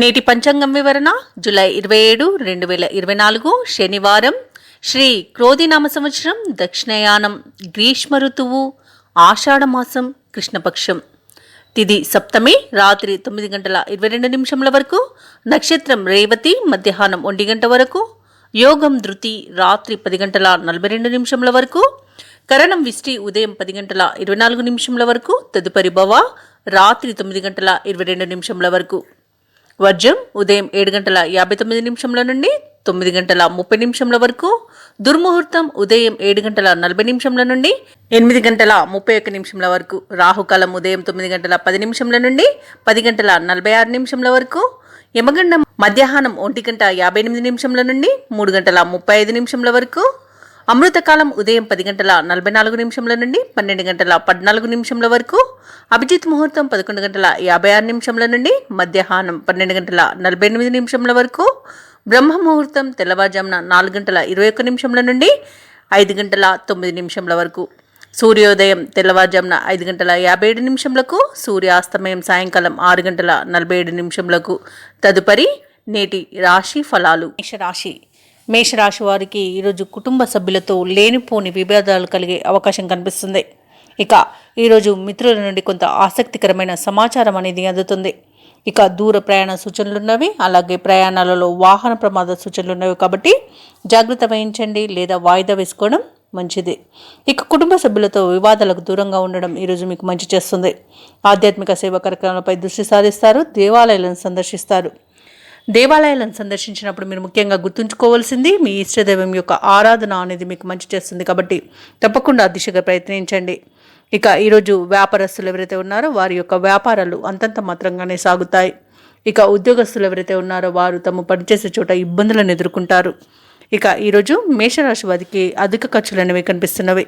నేటి పంచాంగం వివరణ జూలై 27, 2024 శనివారం. శ్రీ క్రోధినామ సంవత్సరం, దక్షిణయానం, గ్రీష్మ ఋతువు, ఆషాఢమాసం, కృష్ణపక్షం. తిథి సప్తమి, రాత్రి 9:22 వరకు. నక్షత్రం రేవతి, మధ్యాహ్నం 1 గంట వరకు. యోగం ధృతి, రాత్రి 10:42 వరకు. కరణం విష్టి, ఉదయం 10:24 వరకు. తదుపరి భవ, రాత్రి 9:22 వరకు. వర్జం ఉదయం 7:59 నుండి 9:30 వరకు. దుర్ముహూర్తం ఉదయం 7:40 నుండి 8:31 వరకు. రాహుకాలం ఉదయం 9:10 నుండి 10:46 వరకు. యమగండం మధ్యాహ్నం 1:58 నుండి 3:35 వరకు. అమృతకాలం ఉదయం 10:44 నుండి 12:14 వరకు. అభిజిత్ ముహూర్తం 11:56 నుండి మధ్యాహ్నం 12:48 వరకు. బ్రహ్మ ముహూర్తం తెల్లవారుజామున 4:21 నుండి 5:09 వరకు. సూర్యోదయం తెల్లవారుజామున 5:57 సూర్యాస్తమయం సాయంకాలం 6:47 తదుపరి నేటి రాశి ఫలాలు. మేషరాశి వారికి ఈరోజు కుటుంబ సభ్యులతో లేనిపోని విభేదాలు కలిగే అవకాశం కనిపిస్తుంది. ఇక ఈరోజు మిత్రుల నుండి కొంత ఆసక్తికరమైన సమాచారం అనేది అందుతుంది. ఇక దూర ప్రయాణ సూచనలున్నవి, అలాగే ప్రయాణాలలో వాహన ప్రమాద సూచనలున్నవి. కాబట్టి జాగ్రత్త వహించండి లేదా వాయిదా వేసుకోవడం మంచిది. ఇక కుటుంబ సభ్యులతో వివాదాలకు దూరంగా ఉండడం ఈరోజు మీకు మంచి చేస్తుంది. ఆధ్యాత్మిక సేవా కార్యక్రమాలపై దృష్టి సారిస్తారు. దేవాలయాలను సందర్శించినప్పుడు మీరు ముఖ్యంగా గుర్తుంచుకోవాల్సింది మీ ఇష్టదైవం యొక్క ఆరాధన అనేది మీకు మంచి చేస్తుంది. కాబట్టి తప్పకుండా ఆ దిశగా ప్రయత్నించండి. ఇక ఈరోజు వ్యాపారస్తులు ఎవరైతే ఉన్నారో వారి యొక్క వ్యాపారాలు అంతంత మాత్రంగానే సాగుతాయి. ఇక ఉద్యోగస్తులు ఎవరైతే ఉన్నారో వారు తమ పనిచేసే చోట ఇబ్బందులను ఎదుర్కొంటారు. ఇక ఈరోజు మేషరాశి వారికి అధిక ఖర్చులు అనేవి కనిపిస్తున్నవి.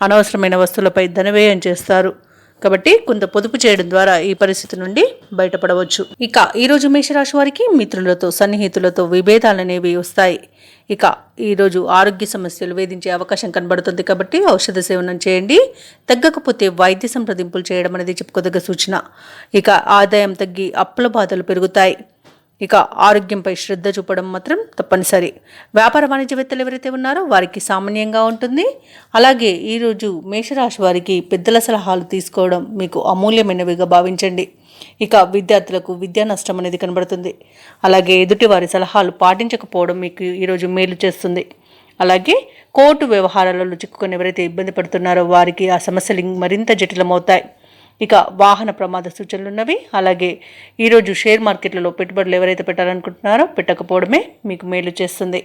అనవసరమైన వస్తువులపై ధనవ్యయం చేస్తారు. కాబట్టి కొంత పొదుపు చేయడం ద్వారా ఈ పరిస్థితి నుండి బయటపడవచ్చు. ఇక ఈరోజు మేషరాశి వారికి మిత్రులతో, సన్నిహితులతో విభేదాలు అనేవి వస్తాయి. ఇక ఈరోజు ఆరోగ్య సమస్యలు వేధించే అవకాశం కనబడుతుంది. కాబట్టి ఔషధ సేవనం చేయండి. తగ్గకపోతే వైద్య సంప్రదింపులు చేయడం అనేది చెప్పుకోదగ్గ సూచన. ఇక ఆదాయం తగ్గి అప్పుల బాధలు పెరుగుతాయి. ఇక ఆరోగ్యంపై శ్రద్ధ చూపడం మాత్రం తప్పనిసరి. వ్యాపార వాణిజ్యవేత్తలు ఎవరైతే ఉన్నారో వారికి సామాన్యంగా ఉంటుంది. అలాగే ఈరోజు మేషరాశి వారికి పెద్దల సలహాలు తీసుకోవడం మీకు అమూల్యమైనవిగా భావించండి. ఇక విద్యార్థులకు విద్యా నష్టం అనేది కనబడుతుంది. అలాగే ఎదుటి వారి సలహాలు పాటించకపోవడం మీకు ఈరోజు మేలు చేస్తుంది. అలాగే కోర్టు వ్యవహారాలలో చిక్కుకొని ఎవరైతే ఇబ్బంది పడుతున్నారో వారికి ఆ సమస్యలు మరింత జటిలమవుతాయి. ఇక వాహన ప్రమాద సూచనలు ఉన్నవి. అలాగే ఈరోజు షేర్ మార్కెట్లలో పెట్టుబడులు ఎవరైతే పెట్టాలనుకుంటున్నారో పెట్టకపోవడమే మీకు మేలు చేస్తుంది.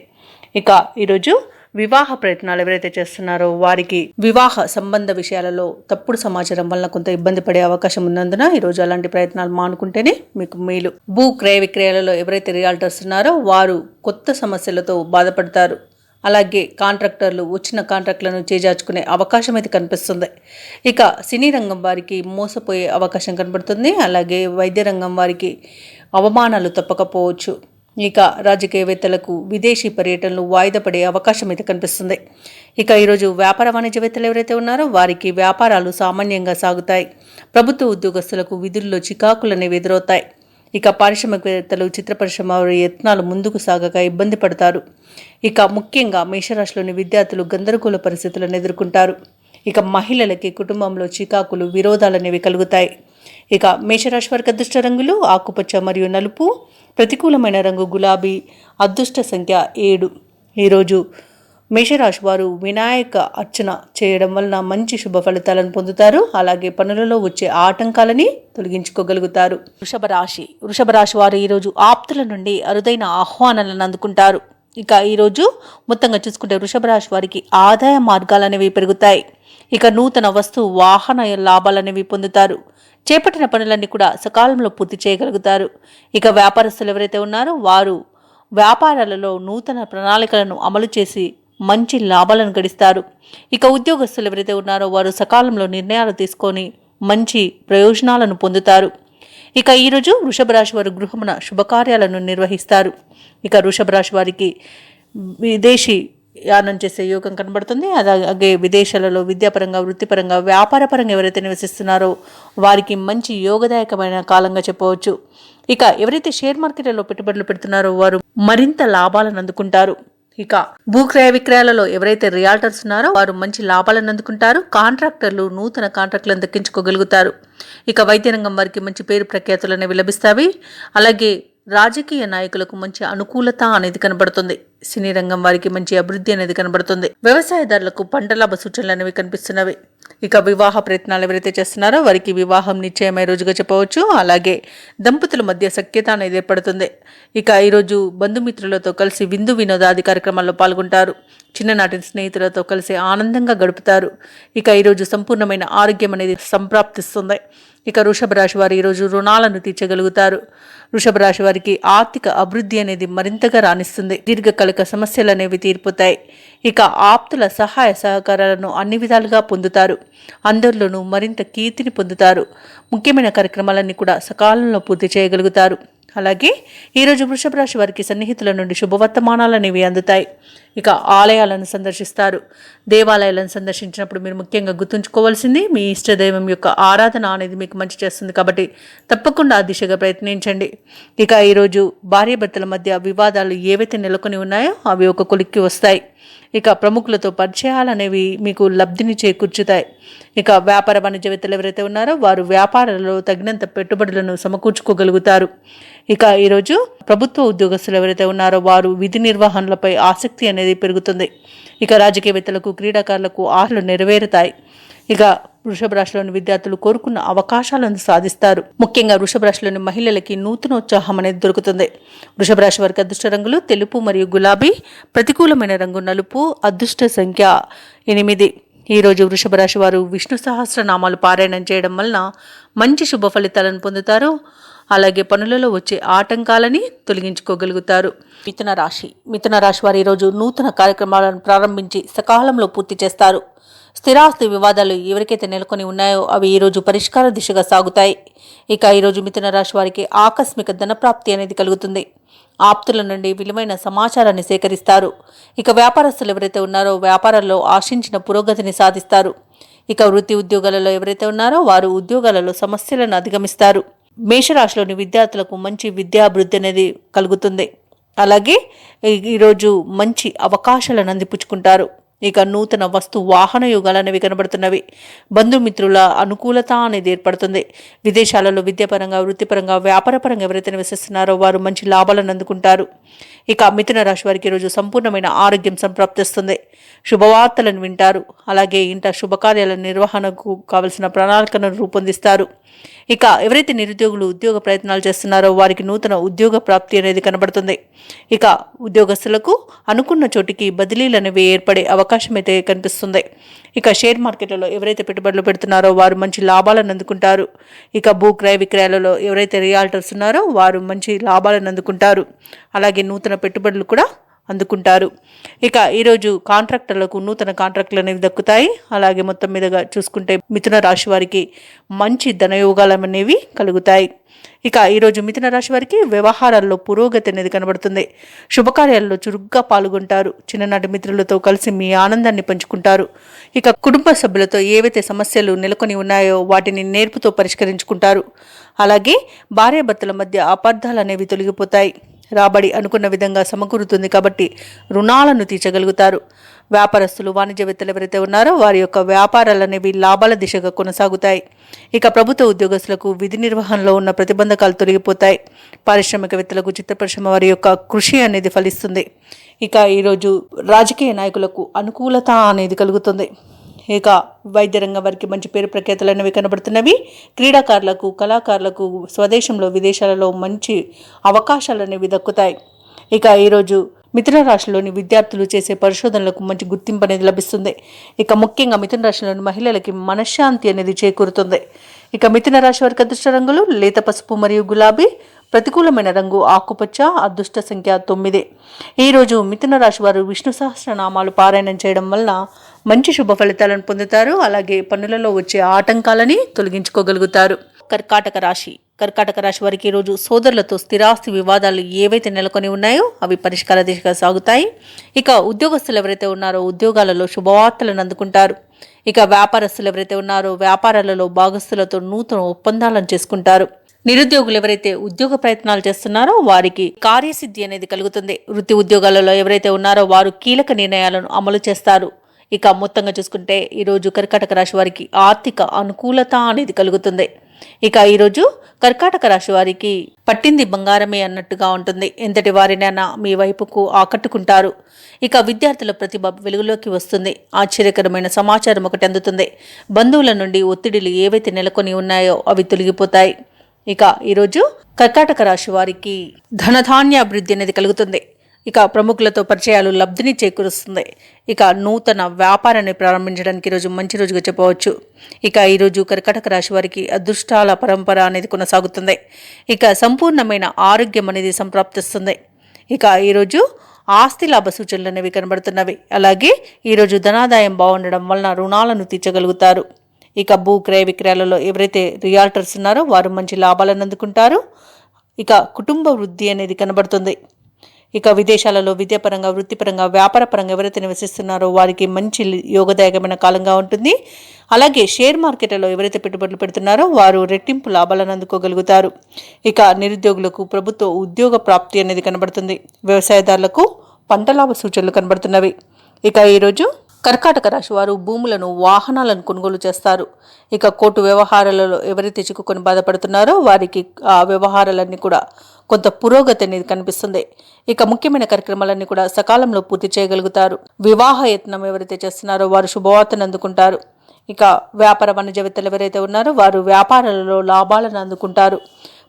ఇక ఈరోజు వివాహ ప్రయత్నాలు ఎవరైతే చేస్తున్నారో వారికి వివాహ సంబంధ విషయాలలో తప్పుడు సమాచారం వల్ల కొంత ఇబ్బంది పడే అవకాశం ఉన్నందున ఈరోజు అలాంటి ప్రయత్నాలు మానుకుంటేనే మీకు మేలు. భూ క్రయ విక్రయాలలో ఎవరైతే రియాల్టర్స్ ఉన్నారో వారు కొత్త సమస్యలతో బాధపడతారు. అలాగే కాంట్రాక్టర్లు వచ్చిన కాంట్రాక్టులను చేజార్చుకునే అవకాశం అయితే కనిపిస్తుంది. ఇక సినీ రంగం వారికి మోసపోయే అవకాశం కనబడుతుంది. అలాగే వైద్య రంగం వారికి అవమానాలు తప్పకపోవచ్చు. ఇక రాజకీయవేత్తలకు విదేశీ పర్యటనలు వాయిదా పడే అవకాశం అయితే కనిపిస్తుంది. ఇక ఈరోజు వ్యాపార వాణిజ్యవేత్తలు ఎవరైతే ఉన్నారో వారికి వ్యాపారాలు సామాన్యంగా సాగుతాయి. ప్రభుత్వ ఉద్యోగస్తులకు విధుల్లో చికాకులు అనేవి ఎదురవుతాయి. ఇక పారిశ్రామికవేత్తలు, చిత్ర పరిశ్రమ యత్నాలు ముందుకు సాగక ఇబ్బంది పడతారు. ఇక ముఖ్యంగా మేషరాశిలోని విద్యార్థులు గందరగోళ పరిస్థితులను ఎదుర్కొంటారు. ఇక మహిళలకి కుటుంబంలో చికాకులు, విరోధాలు అనేవి కలుగుతాయి. ఇక మేషరాశి వారికి అదృష్ట రంగులు ఆకుపచ్చ మరియు నలుపు. ప్రతికూలమైన రంగు గులాబీ. అదృష్ట సంఖ్య 7. ఈరోజు మేషరాశి వారు వినాయక అర్చన చేయడం వలన మంచి శుభ ఫలితాలను పొందుతారు. అలాగే పనులలో వచ్చే ఆటంకాలని తొలగించుకోగలుగుతారు. వృషభ రాశి వారు ఈరోజు ఆప్తుల నుండి అరుదైన ఆహ్వానాలను అందుకుంటారు. ఇక ఈరోజు మొత్తంగా చూసుకుంటే వృషభ రాశి వారికి ఆదాయ మార్గాలు అనేవి పెరుగుతాయి. ఇక నూతన వస్తు వాహన లాభాలు అనేవి పొందుతారు. చేపట్టిన పనులన్నీ కూడా సకాలంలో పూర్తి చేయగలుగుతారు. ఇక వ్యాపారస్తులు ఎవరైతే ఉన్నారో వారు వ్యాపారాలలో నూతన ప్రణాళికలను అమలు చేసి మంచి లాభాలను గడిస్తారు. ఇక ఉద్యోగస్తులు ఎవరైతే ఉన్నారో వారు సకాలంలో నిర్ణయాలు తీసుకొని మంచి ప్రయోజనాలను పొందుతారు. ఇక ఈరోజు వృషభ రాశి వారు గృహమున శుభకార్యాలను నిర్వహిస్తారు. ఇక వృషభ రాశి వారికి విదేశీ యానం చేసే యోగం కనబడుతుంది. అలాగే విదేశాలలో విద్యాపరంగా, వృత్తిపరంగా, వ్యాపారపరంగా ఎవరైతే నివసిస్తున్నారో వారికి మంచి యోగదాయకమైన కాలంగా చెప్పవచ్చు. ఇక ఎవరైతే షేర్ మార్కెట్లలో పెట్టుబడులు పెడుతున్నారో వారు మరింత లాభాలను అందుకుంటారు. ఇక భూక్రయ విక్రయాలలో ఎవరైతే రియాల్టర్స్ ఉన్నారో వారు మంచి లాభాలను అందుకుంటారు. కాంట్రాక్టర్లు నూతన కాంట్రాక్టులను దక్కించుకోగలుగుతారు. ఇక వైద్య రంగం వారికి మంచి పేరు ప్రఖ్యాతులు అనేవి లభిస్తాయి. అలాగే రాజకీయ నాయకులకు మంచి అనుకూలత అనేది కనబడుతుంది. సినీ రంగం వారికి మంచి అభివృద్ధి అనేది కనబడుతుంది. వ్యవసాయదారులకు పంట లాభ సూచనలు అనేవి కనిపిస్తున్నవి. ఇక వివాహ ప్రయత్నాలు ఎవరైతే చేస్తున్నారో వారికి వివాహం నిశ్చయమై రోజుగా చెప్పవచ్చు. అలాగే దంపతుల మధ్య సఖ్యత అనేది ఏర్పడుతుంది. ఇక ఈరోజు బంధుమిత్రులతో కలిసి విందు వినోదాది కార్యక్రమాల్లో పాల్గొంటారు. చిన్ననాటి స్నేహితులతో కలిసి ఆనందంగా గడుపుతారు. ఇక ఈరోజు సంపూర్ణమైన ఆరోగ్యం అనేది సంప్రాప్తిస్తుంది. ఇక వృషభ రాశి వారు ఈరోజు రుణాలను తీర్చగలుగుతారు. వృషభ రాశి వారికి ఆర్థిక అభివృద్ధి అనేది మరింతగా రాణిస్తుంది. దీర్ఘకాలిక సమస్యలు అనేవి తీరిపోతాయి. ఇక ఆప్తుల సహాయ సహకారాలను అన్ని విధాలుగా పొందుతారు. అందరిలోనూ మరింత కీర్తిని పొందుతారు. ముఖ్యమైన కార్యక్రమాలన్నీ కూడా సకాలంలో పూర్తి చేయగలుగుతారు. అలాగే ఈరోజు వృషభ రాశి వారికి సన్నిహితుల నుండి శుభవర్తమానాలు అనేవి అందుతాయి. ఇక ఆలయాలను సందర్శిస్తారు. దేవాలయాలను సందర్శించినప్పుడు మీరు ముఖ్యంగా గుర్తుంచుకోవాల్సింది మీ ఇష్టదైవం యొక్క ఆరాధన అనేది మీకు మంచి చేస్తుంది. కాబట్టి తప్పకుండా ఆ దిశగా ప్రయత్నించండి. ఇక ఈరోజు భార్యాభర్తల మధ్య వివాదాలు ఏవైతే నెలకొని ఉన్నాయో అవి ఒక కొలిక్కి వస్తాయి. ఇక ప్రముఖులతో పరిచయాలు అనేవి మీకు లబ్ధిని చేకూర్చుతాయి. ఇక వ్యాపార వాణిజ్యవేత్తలు ఎవరైతే ఉన్నారో వారు వ్యాపారాలలో తగినంత పెట్టుబడులను సమకూర్చుకోగలుగుతారు. ఇక ఈరోజు ప్రభుత్వ ఉద్యోగస్తులు ఎవరైతే ఉన్నారో వారు విధి నిర్వహణలపై ఆసక్తి అనేది పెరుగుతుంది. ఇక రాజకీయవేత్తలకు, క్రీడాకారులకు ఆశలు నెరవేరుతాయి. ఇక వృషభ రాశిలోని విద్యార్థులు కోరుకున్న అవకాశాలను సాధిస్తారు. ముఖ్యంగా వృషభ రాశిలోని మహిళలకి నూతనోత్సాహం అనేది దొరుకుతుంది. వృషభ రాశి వారికి అదృష్ట రంగులు తెలుపు మరియు గులాబీ, ప్రతికూలమైన రంగు నలుపు, అదృష్ట సంఖ్య 8. ఈరోజు వృషభ రాశి వారు విష్ణు సహస్రనామాలు పారాయణం చేయడం వలన మంచి శుభ ఫలితాలను పొందుతారు. అలాగే పనులలో వచ్చే ఆటంకాలని తొలగించుకోగలుగుతారు. మిథున రాశి వారు ఈరోజు నూతన కార్యక్రమాలను ప్రారంభించి సకాలంలో పూర్తి చేస్తారు. స్థిరాస్తి వివాదాలు ఎవరికైతే నెలకొని ఉన్నాయో అవి ఈరోజు పరిష్కార దిశగా సాగుతాయి. ఇక ఈరోజు మిథున రాశి వారికి ఆకస్మిక ధనప్రాప్తి అనేది కలుగుతుంది. ఆప్తుల నుండి విలువైన సమాచారాన్ని సేకరిస్తారు. ఇక వ్యాపారస్తులు ఎవరైతే ఉన్నారో వ్యాపారాల్లో ఆశించిన పురోగతిని సాధిస్తారు. ఇక వృత్తి ఉద్యోగాలలో ఎవరైతే ఉన్నారో వారు ఉద్యోగాలలో సమస్యలను అధిగమిస్తారు. మేషరాశిలోని విద్యార్థులకు మంచి విద్యాభివృద్ధి అనేది కలుగుతుంది. అలాగే ఈరోజు మంచి అవకాశాలను అందిపుచ్చుకుంటారు. ఇక నూతన వస్తు వాహన యోగాలు అనేవి కనబడుతున్నవి. బంధుమిత్రుల అనుకూలత అనేది ఏర్పడుతుంది. విదేశాలలో విద్యాపరంగా, వృత్తిపరంగా, వ్యాపారపరంగా ఎవరైతే నివసిస్తున్నారో వారు మంచి లాభాలను అందుకుంటారు. ఇక మిథున రాశి వారికి ఈరోజు సంపూర్ణమైన ఆరోగ్యం సంప్రాప్తిస్తుంది. శుభవార్తలను వింటారు. అలాగే ఇంట శుభకార్యాల నిర్వహణకు కావలసిన ప్రణాళికను రూపొందిస్తారు. ఇక ఎవరైతే నిరుద్యోగులు ఉద్యోగ ప్రయత్నాలు చేస్తున్నారో వారికి నూతన ఉద్యోగ ప్రాప్తి అనేది కనబడుతుంది. ఇక ఉద్యోగస్తులకు అనుకున్న చోటికి బదిలీలు అనేవి ఏర్పడే అవకాశం అయితే కనిపిస్తుంది. ఇక షేర్ మార్కెట్లలో ఎవరైతే పెట్టుబడులు పెడుతున్నారో వారు మంచి లాభాలను అందుకుంటారు. ఇక భూక్రయ విక్రయాలలో ఎవరైతే రియాల్టర్స్ ఉన్నారో వారు మంచి లాభాలను అందుకుంటారు. అలాగే నూతన పెట్టుబడులు కూడా అందుకుంటారు. ఇక ఈరోజు కాంట్రాక్టర్లకు నూతన కాంట్రాక్టులు అనేవి దక్కుతాయి. అలాగే మొత్తం మీదుగా చూసుకుంటే మిథున రాశి వారికి మంచి ధనయోగాలు అనేవి కలుగుతాయి. ఇక ఈరోజు మిథున రాశి వారికి వ్యవహారాల్లో పురోగతి అనేది కనబడుతుంది. శుభకార్యాల్లో చురుగ్గా పాల్గొంటారు. చిన్ననాటి మిత్రులతో కలిసి మీ ఆనందాన్ని పంచుకుంటారు. ఇక కుటుంబ సభ్యులతో ఏవైతే సమస్యలు నెలకొని ఉన్నాయో వాటిని నేర్పుతో పరిష్కరించుకుంటారు. అలాగే భార్యాభర్తల మధ్య అపార్థాలు అనేవి తొలగిపోతాయి. రాబడి అనుకున్న విధంగా సమకూరుతుంది కాబట్టి రుణాలను తీర్చగలుగుతారు. వ్యాపారస్తులు, వాణిజ్యవేత్తలు ఎవరైతే ఉన్నారో వారి యొక్క వ్యాపారాలు అనేవి లాభాల దిశగా కొనసాగుతాయి. ఇక ప్రభుత్వ ఉద్యోగస్తులకు విధి నిర్వహణలో ఉన్న ప్రతిబంధకాలు తొలగిపోతాయి. పారిశ్రామికవేత్తలకు, చిత్ర పరిశ్రమ వారి యొక్క కృషి అనేది ఫలిస్తుంది. ఇక ఈరోజు రాజకీయ నాయకులకు అనుకూలత అనేది కలుగుతుంది. ఇక వైద్య రంగం వారికి మంచి పేరు ప్రఖ్యాతులు అనేవి కనబడుతున్నవి. క్రీడాకారులకు, కళాకారులకు స్వదేశంలో, విదేశాలలో మంచి అవకాశాలు అనేవి దక్కుతాయి. ఇక ఈరోజు మిథున రాశిలోని విద్యార్థులు చేసే పరిశోధనలకు మంచి గుర్తింపు అనేది లభిస్తుంది. ఇక ముఖ్యంగా మిథున రాశిలోని మహిళలకి మనశ్శాంతి అనేది చేకూరుతుంది. ఇక మిథున రాశి వారికి అదృష్ట రంగులు లేత పసుపు మరియు గులాబీ, ప్రతికూలమైన రంగు ఆకుపచ్చ, అదృష్ట సంఖ్య 9. ఈరోజు మిథున రాశి వారు విష్ణు సహస్రనామాలు పారాయణం చేయడం వలన మంచి శుభ ఫలితాలను పొందుతారు. అలాగే పనులలో వచ్చే ఆటంకాలని తొలగించుకోగలుగుతారు. కర్కాటక రాశి కర్కాటక రాశి వారికి ఈరోజు సోదరులతో స్థిరాస్తి వివాదాలు ఏవైతే నెలకొని ఉన్నాయో అవి పరిష్కార దిశగా సాగుతాయి. ఇక ఉద్యోగస్తులు ఎవరైతే ఉన్నారో ఉద్యోగాలలో శుభవార్తలను అందుకుంటారు. ఇక వ్యాపారస్తులు ఎవరైతే ఉన్నారో వ్యాపారాలలో భాగస్తులతో నూతన ఒప్పందాలను చేసుకుంటారు. నిరుద్యోగులు ఎవరైతే ఉద్యోగ ప్రయత్నాలు చేస్తున్నారో వారికి కార్యసిద్ధి అనేది కలుగుతుంది. వృత్తి ఉద్యోగాలలో ఎవరైతే ఉన్నారో వారు కీలక నిర్ణయాలను అమలు చేస్తారు. ఇక మొత్తంగా చూసుకుంటే ఈరోజు కర్కాటక రాశి వారికి ఆర్థిక అనుకూలత అనేది కలుగుతుంది. ఇక ఈరోజు కర్కాటక రాశి వారికి పట్టింది బంగారమే అన్నట్టుగా ఉంటుంది. ఎంతటి వారినైనా మీ వైపుకు ఆకట్టుకుంటారు. ఇక విద్యార్థుల ప్రతిభ వెలుగులోకి వస్తుంది. ఆశ్చర్యకరమైన సమాచారం ఒకటి అందుతుంది. బంధువుల నుండి ఒత్తిడిలు ఏవైతే నెలకొని ఉన్నాయో అవి తొలగిపోతాయి. ఇక ఈరోజు కర్కాటక రాశి వారికి ధనధాన్య అభివృద్ధి అనేది కలుగుతుంది. ఇక ప్రముఖులతో పరిచయాలు లబ్ధిని చేకూరుస్తుంది. ఇక నూతన వ్యాపారాన్ని ప్రారంభించడానికి ఈరోజు మంచి రోజుగా చెప్పవచ్చు. ఇక ఈరోజు కర్కాటక రాశి వారికి అదృష్టాల పరంపర అనేది కొనసాగుతుంది. ఇక సంపూర్ణమైన ఆరోగ్యం అనేది సంప్రాప్తిస్తుంది. ఇక ఈరోజు ఆస్తి లాభ సూచనలు అనేవి కనబడుతున్నవి. అలాగే ఈరోజు ధనాదాయం బాగుండడం వలన రుణాలను తీర్చగలుగుతారు. ఇక భూ క్రయ విక్రయాలలో ఎవరైతే రియాల్టర్స్ ఉన్నారో వారు మంచి లాభాలను అందుకుంటారు. ఇక కుటుంబ వృద్ధి అనేది కనబడుతుంది. ఇక విదేశాలలో విద్యాపరంగా వృత్తిపరంగా వ్యాపారపరంగా ఎవరైతే నివసిస్తున్నారో వారికి మంచి యోగదాయకమైన కాలంగా ఉంటుంది. అలాగే షేర్ మార్కెట్లో ఎవరైతే పెట్టుబడులు పెడుతున్నారో వారు రెట్టింపు లాభాలను అందుకోగలుగుతారు. ఇక నిరుద్యోగులకు ప్రభుత్వ ఉద్యోగ ప్రాప్తి అనేది కనబడుతుంది. వ్యవసాయదారులకు పంట లాభ సూచనలు కనబడుతున్నవి. ఇక ఈరోజు కర్కాటక రాశి వారు భూములను వాహనాలను కొనుగోలు చేస్తారు. ఇక కోర్టు వ్యవహారాలలో ఎవరైతే చిక్కుకొని బాధపడుతున్నారో వారికి ఆ వ్యవహారాలన్నీ కూడా కొంత పురోగతి అనేది కనిపిస్తుంది. ఇక ముఖ్యమైన కార్యక్రమాలన్నీ కూడా సకాలంలో పూర్తి చేయగలుగుతారు. వివాహ యత్నం ఎవరైతే చేస్తున్నారో వారు శుభవార్తను అందుకుంటారు. ఇక వ్యాపార వాణిజ్యవేత్తలు ఎవరైతే ఉన్నారో వారు వ్యాపారాలలో లాభాలను అందుకుంటారు.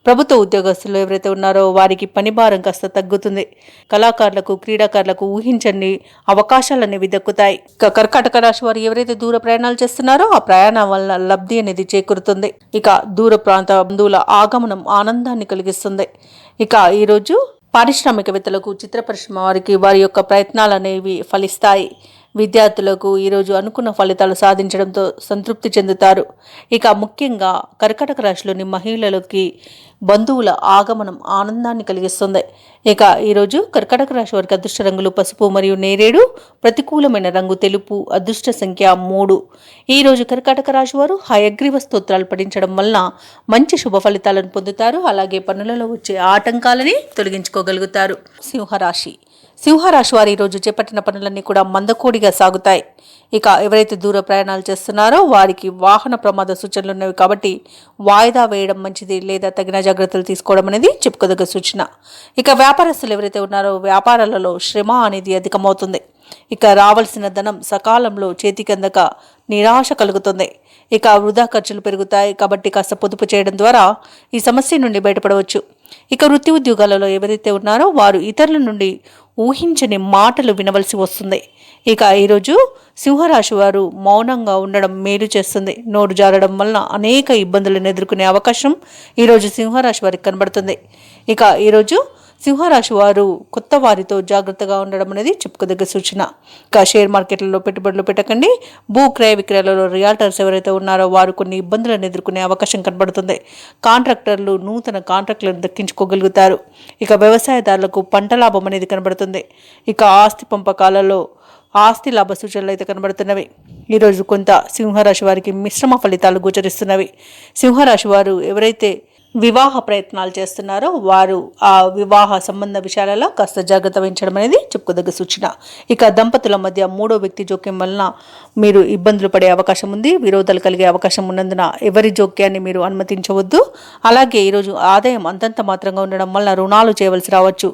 ప్రభుత్వ ఉద్యోగస్తులు ఎవరైతే ఉన్నారో వారికి పని భారం కాస్త తగ్గుతుంది. కళాకారులకు క్రీడాకారులకు ఊహించని అవకాశాలనేవి దక్కుతాయి. ఇక కర్కాటక రాశి వారు ఎవరైతే దూర ప్రయాణాలు చేస్తున్నారో ఆ ప్రయాణం వలన లబ్ధి అనేది చేకూరుతుంది. ఇక దూర ప్రాంత బంధువుల ఆగమనం ఆనందాన్ని కలిగిస్తుంది. ఇక ఈరోజు పారిశ్రామికవేత్తలకు చిత్ర పరిశ్రమ వారికి వారి యొక్క ప్రయత్నాలు అనేవి ఫలిస్తాయి. విద్యార్థులకు ఈరోజు అనుకున్న ఫలితాలు సాధించడంతో సంతృప్తి చెందుతారు. ఇక ముఖ్యంగా కర్కాటక రాశిలోని మహిళలకి బంధువుల ఆగమనం ఆనందాన్ని కలిగిస్తుంది. ఇక ఈరోజు కర్కాటక రాశి వారికి అదృష్ట రంగులు పసుపు మరియు నేరేడు, ప్రతికూలమైన రంగు తెలుపు, అదృష్ట సంఖ్య 3. ఈరోజు కర్కాటక రాశి వారు హయగ్రీవ స్తోత్రాలు పఠించడం వలన మంచి శుభ ఫలితాలను పొందుతారు. అలాగే పనులలో వచ్చే ఆటంకాలని తొలగించుకోగలుగుతారు. సింహరాశి వారు ఈరోజు చేపట్టిన పనులన్నీ కూడా మందకోడిగా సాగుతాయి. ఇక ఎవరైతే దూర ప్రయాణాలు చేస్తున్నారో వారికి వాహన ప్రమాద సూచనలు ఉన్నవి కాబట్టి వాయిదా వేయడం మంచిది, లేదా తగిన జాగ్రత్తలు తీసుకోవడం అనేది చెప్పుకోదగ్గ సూచన. ఇక వ్యాపారస్తులు ఎవరైతే ఉన్నారో వ్యాపారాలలో శ్రమ అనేది అధికమవుతుంది. ఇక రావాల్సిన ధనం సకాలంలో చేతికి అందక నిరాశ కలుగుతుంది. ఇక వృధా ఖర్చులు పెరుగుతాయి కాబట్టి కాస్త పొదుపు చేయడం ద్వారా ఈ సమస్య నుండి బయటపడవచ్చు. ఇక వృత్తి ఉద్యోగాలలో ఎవరైతే ఉన్నారో వారు ఇతరుల నుండి ఊహించని మాటలు వినవలసి వస్తుంది. ఇక ఈరోజు సింహరాశి వారు మౌనంగా ఉండడం మేలు చేస్తుంది. నోరు జారడం వలన అనేక ఇబ్బందులను ఎదుర్కొనే అవకాశం ఈరోజు సింహరాశి వారికి కనబడుతుంది. ఇక ఈరోజు సింహరాశి వారు కొత్త వారితో జాగ్రత్తగా ఉండడం అనేది చెప్పుకోదగ్గ సూచన. ఇక షేర్ మార్కెట్లలో పెట్టుబడులు పెట్టకండి. భూ క్రయ విక్రయాలలో రియాల్టర్స్ ఎవరైతే ఉన్నారో వారు కొన్ని ఇబ్బందులను ఎదుర్కొనే అవకాశం కనబడుతుంది. కాంట్రాక్టర్లు నూతన కాంట్రాక్టులను దక్కించుకోగలుగుతారు. ఇక వ్యవసాయదారులకు పంట లాభం అనేది కనబడుతుంది. ఇక ఆస్తి పంపకాలలో ఆస్తి లాభ సూచనలు అయితే కనబడుతున్నవి. ఈరోజు కొంత సింహరాశి వారికి మిశ్రమ ఫలితాలు గోచరిస్తున్నవి. సింహరాశి వారు ఎవరైతే వివాహ ప్రయత్నాలు చేస్తున్నారో వారు ఆ వివాహ సంబంధ విషయాలలో కాస్త జాగ్రత్త వహించడం అనేది చెప్పుకోదగ్గ సూచన. ఇక దంపతుల మధ్య మూడో వ్యక్తి జోక్యం వలన మీరు ఇబ్బందులు పడే అవకాశం ఉంది. విరోధాలు కలిగే అవకాశం ఉన్నందున ఎవరి జోక్యాన్ని మీరు అనుమతించవద్దు. అలాగే ఈరోజు ఆదాయం అంతంత మాత్రంగా ఉండడం వలన రుణాలు చేయవలసి రావచ్చు.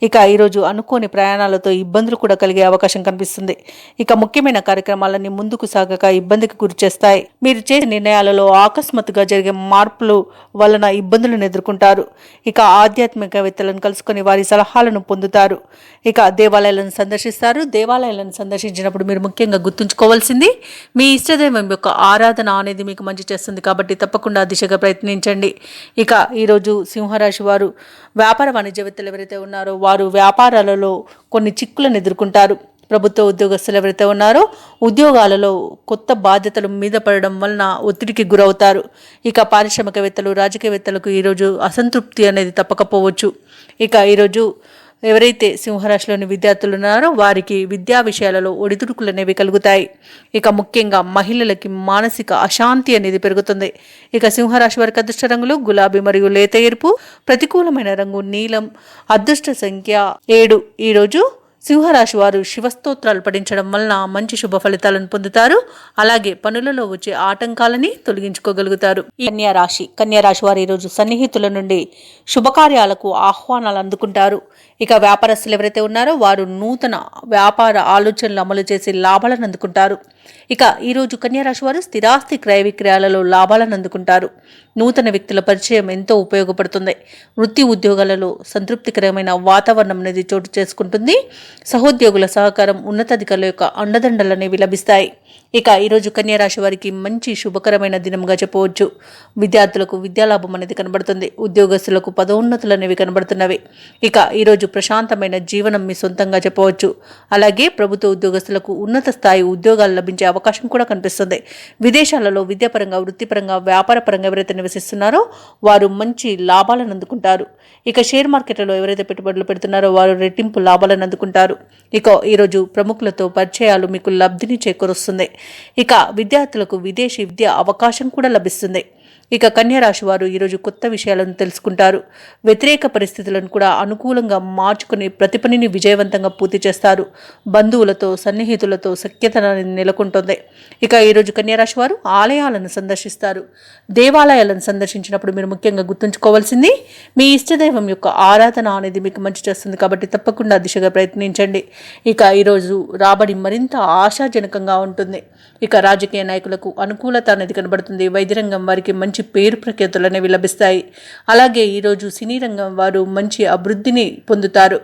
ఇక ఈరోజు అనుకోని ప్రయాణాలతో ఇబ్బందులు కూడా కలిగే అవకాశం కనిపిస్తుంది. ఇక ముఖ్యమైన కార్యక్రమాలన్నీ ముందుకు సాగక ఇబ్బందికి గురి చేస్తాయి. మీరు చేసే నిర్ణయాలలో ఆకస్మాత్తుగా జరిగే మార్పులు వలన ఇబ్బందులను ఎదుర్కొంటారు. ఇక ఆధ్యాత్మికవేత్తలను కలుసుకొని వారి సలహాలను పొందుతారు. ఇక దేవాలయాలను సందర్శిస్తారు. దేవాలయాలను సందర్శించినప్పుడు మీరు ముఖ్యంగా గుర్తుంచుకోవాల్సింది మీ ఇష్టదైవం యొక్క ఆరాధన అనేది మీకు మంచి చేస్తుంది కాబట్టి తప్పకుండా దిశగా ప్రయత్నించండి. ఇక ఈరోజు సింహరాశి వారు వ్యాపార వాణిజ్యవేత్తలు ఎవరైతే ఉన్నారో వారు వ్యాపారాలలో కొన్ని చిక్కులను ఎదుర్కొంటారు. ప్రభుత్వ ఉద్యోగస్తులు ఎవరైతే ఉన్నారో ఉద్యోగాలలో కొత్త బాధ్యతలు మీద పడడం వలన ఒత్తిడికి గురవుతారు. ఇక పారిశ్రామికవేత్తలు, రాజకీయవేత్తలకు ఈరోజు అసంతృప్తి అనేది తప్పకపోవచ్చు. ఇక ఈరోజు ఎవరైతే సింహరాశిలోని విద్యార్థులు ఉన్నారో వారికి విద్యా విషయాలలో ఒడిదుడుకులు అనేవి కలుగుతాయి. ఇక ముఖ్యంగా మహిళలకి మానసిక అశాంతి అనేది పెరుగుతుంది. ఇక సింహరాశి వారికి అదృష్ట రంగులు గులాబీ మరియు లేత ఎరుపు, ప్రతికూలమైన రంగు నీలం, అదృష్ట సంఖ్య 7. ఈరోజు సింహరాశి వారు శివస్తోత్రాలు పఠించడం వలన మంచి శుభ ఫలితాలను పొందుతారు. అలాగే పనులలో వచ్చే ఆటంకాలని తొలగించుకోగలుగుతారు. కన్యారాశి వారు ఈరోజు సన్నిహితుల నుండి శుభకార్యాలకు ఆహ్వానాలు అందుకుంటారు. ఇక వ్యాపారస్తులు ఎవరైతే ఉన్నారో వారు నూతన వ్యాపార ఆలోచనలు అమలు చేసి లాభాలను అందుకుంటారు. ఇక ఈరోజు కన్యారాశి వారు స్థిరాస్తి క్రయ విక్రయాలలో లాభాలను అందుకుంటారు. నూతన వ్యక్తుల పరిచయం ఎంతో ఉపయోగపడుతుంది. వృత్తి ఉద్యోగాలలో సంతృప్తికరమైన వాతావరణం అనేది చోటు చేసుకుంటుంది. సహోద్యోగుల సహకారం, ఉన్నతాధికారుల యొక్క అండదండలు అనేవి లభిస్తాయి. ఇక ఈరోజు కన్యారాశి వారికి మంచి శుభకరమైన దినంగా చెప్పవచ్చు. విద్యార్థులకు విద్యాలాభం అనేది కనబడుతుంది. ఉద్యోగస్తులకు పదోన్నతులు అనేవి కనబడుతున్నవి. ఇక ఈరోజు ప్రశాంతమైన జీవనం మీ సొంతంగా చెప్పవచ్చు. అలాగే ప్రభుత్వ ఉద్యోగస్తులకు ఉన్నత స్థాయి ఉద్యోగాలు లభించే అవకాశం కూడా కనిపిస్తుంది. విదేశాలలో విద్యాపరంగా, వృత్తిపరంగా, వ్యాపారపరంగా ఎవరైతే నివసిస్తున్నారో వారు మంచి లాభాలను అందుకుంటారు. ఇక షేర్ మార్కెట్లలో ఎవరైతే పెట్టుబడులు పెడుతున్నారో వారు రెట్టింపు లాభాలను అందుకుంటారు. ఇక ఈరోజు ప్రముఖులతో పరిచయాలు మీకు లబ్ధిని చేకూరుస్తుంది. ఇక విద్యార్థులకు విదేశీ విద్య అవకాశం కూడా లభిస్తుంది. ఇక కన్యారాశి వారు ఈరోజు కొత్త విషయాలను తెలుసుకుంటారు. వ్యతిరేక పరిస్థితులను కూడా అనుకూలంగా మార్చుకుని ప్రతి పనిని విజయవంతంగా పూర్తి చేస్తారు. బంధువులతో, సన్నిహితులతో సఖ్యత నెలకొంటుంది. ఇక ఈరోజు కన్యారాశి వారు ఆలయాలను సందర్శిస్తారు. దేవాలయాలను సందర్శించినప్పుడు మీరు ముఖ్యంగా గుర్తుంచుకోవాల్సింది మీ ఇష్టదైవం యొక్క ఆరాధన అనేది మీకు మంచి చేస్తుంది. కాబట్టి తప్పకుండా దిశగా ప్రయత్నించండి. ఇక ఈరోజు రాబడి మరింత ఆశాజనకంగా ఉంటుంది. ఇక రాజకీయ నాయకులకు అనుకూలత అనేది కనబడుతుంది. వైద్య రంగం వారికి మంచి పేరు ప్రఖ్యాతులు అనేవి లభిస్తాయి. అలాగే ఈరోజు సినీ రంగం వారు మంచి అభివృద్ధిని పొందుతారు.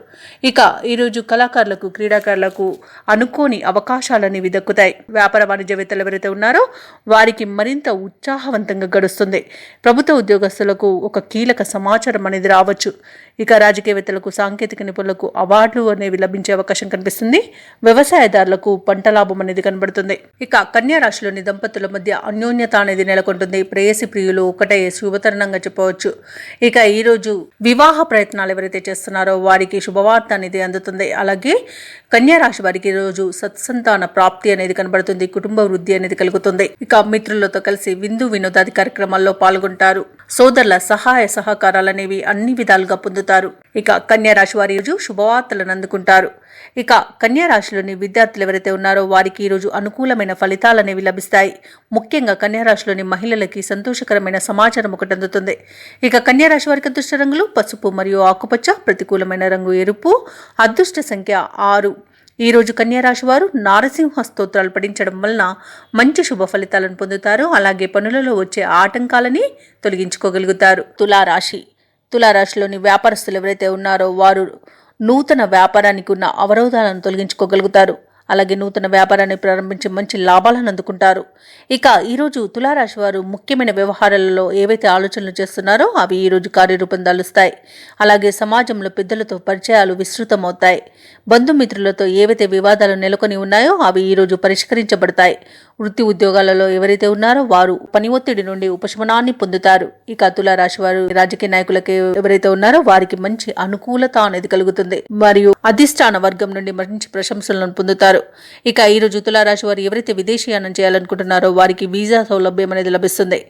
ఇక ఈరోజు కళాకారులకు, క్రీడాకారులకు అనుకోని అవకాశాలు అనేవి దక్కుతాయి. వ్యాపార వాణిజ్యవేత్తలు ఎవరైతే ఉన్నారో వారికి మరింత ఉత్సాహవంతంగా గడుస్తుంది. ప్రభుత్వ ఉద్యోగస్తులకు ఒక కీలక సమాచారం అనేది రావచ్చు. ఇక రాజకీయవేత్తలకు, సాంకేతిక నిపుణులకు అవార్డులు అనేవి లభించే అవకాశం కనిపిస్తుంది. వ్యవసాయదారులకు పంట లాభం అనేది కనబడుతుంది. ఇక కన్యా రాశిలోని దంపతుల మధ్య అన్యోన్యత అనేది నెలకొంటుంది. ప్రేయసి ప్రియులు ఒకటే శుభతరుణంగా చెప్పవచ్చు. ఇక ఈరోజు వివాహ ప్రయత్నాలు ఎవరైతే చేస్తున్నారో వారికి శుభవార్త అనేది అందుతుంది. అలాగే కన్యా రాశి వారికి ఈరోజు సత్సంతాన ప్రాప్తి అనేది కనబడుతుంది. కుటుంబ వృద్ధి అనేది కలుగుతుంది. ఇక మిత్రులతో కలిసి విందు వినోదాది కార్యక్రమాల్లో పాల్గొంటారు. సోదరుల సహాయ సహకారాలు అనేవి అన్ని విధాలుగా పొందుతారు. ఇక కన్యా రాశి వారి రోజు శుభవార్తలను అందుకుంటారు. ఇక కన్యా రాశిలోని విద్యార్థులు ఎవరైతే ఉన్నారో వారికి ఈరోజు అనుకూలమైన ఫలితాలు అనేవి లభిస్తాయి. ముఖ్యంగా కన్యా రాశిలోని మహిళలకి సంతోషకరమైన సమాచారం ఒకటి అందుతుంది. ఇక కన్యా రాశి వారికి అదృష్ట రంగులు పసుపు మరియు ఆకుపచ్చ, ప్రతికూలమైన రంగు ఎరుపు, అదృష్ట సంఖ్య 6. ఈరోజు కన్యారాశి వారు నారసింహ స్తోత్రాలు పఠించడం వలన మంచి శుభ ఫలితాలను పొందుతారు. అలాగే పనులలో వచ్చే ఆటంకాలని తొలగించుకోగలుగుతారు. తులారాశిలోని వ్యాపారస్తులు ఎవరైతే ఉన్నారో వారు నూతన వ్యాపారానికి ఉన్న అవరోధాలను తొలగించుకోగలుగుతారు. అలాగే నూతన వ్యాపారాన్ని ప్రారంభించి మంచి లాభాలను అందుకుంటారు. ఇక ఈరోజు తులారాశి వారు ముఖ్యమైన వ్యవహారాలలో ఏవైతే ఆలోచనలు చేస్తున్నారో అవి ఈరోజు కార్యరూపం దాలుస్తాయి. అలాగే సమాజంలో పెద్దలతో పరిచయాలు విస్తృతమవుతాయి. బంధుమిత్రులతో ఏవైతే వివాదాలు నెలకొని ఉన్నాయో అవి ఈరోజు పరిష్కరించబడతాయి. వృత్తి ఉద్యోగాలలో ఎవరైతే ఉన్నారో వారు పని ఒత్తిడి నుండి ఉపశమనాన్ని పొందుతారు. ఇక తులారాశి వారు రాజకీయ నాయకులకి ఎవరైతే ఉన్నారో వారికి మంచి అనుకూలత అనేది కలుగుతుంది మరియు అధిష్టాన వర్గం నుండి మంచి ప్రశంసలను పొందుతారు. ఇక ఈరోజు తులారాశి వారు ఎవరైతే విదేశీయానం చేయాలనుకుంటున్నారో వారికి వీసా సౌలభ్యం అనేది లభిస్తుంది.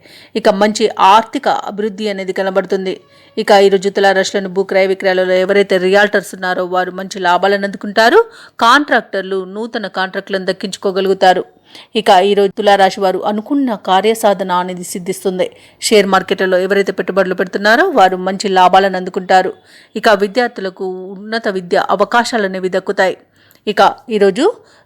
ఇక మంచి ఆర్థిక అభివృద్ధి అనేది కనబడుతుంది. ఇక ఈరోజు తులారాశిలోని భూ క్రయ విక్రయాలలో ఎవరైతే రియాల్టర్స్ ఉన్నారో వారు మంచి లాభాలను అందుకుంటారు. కాంట్రాక్టర్లు నూతన కాంట్రాక్టులను దక్కించుకోగలుగుతారు. ఇక ఈరోజు తులారాశి వారు అనుకున్న కార్యసాధన అనేది సిద్ధిస్తుంది. షేర్ మార్కెట్లలో ఎవరైతే పెట్టుబడులు పెడుతున్నారో వారు మంచి లాభాలను అందుకుంటారు. ఇక విద్యార్థులకు ఉన్నత విద్య అవకాశాలు అనేవి దక్కుతాయి. ఇక ఈరోజు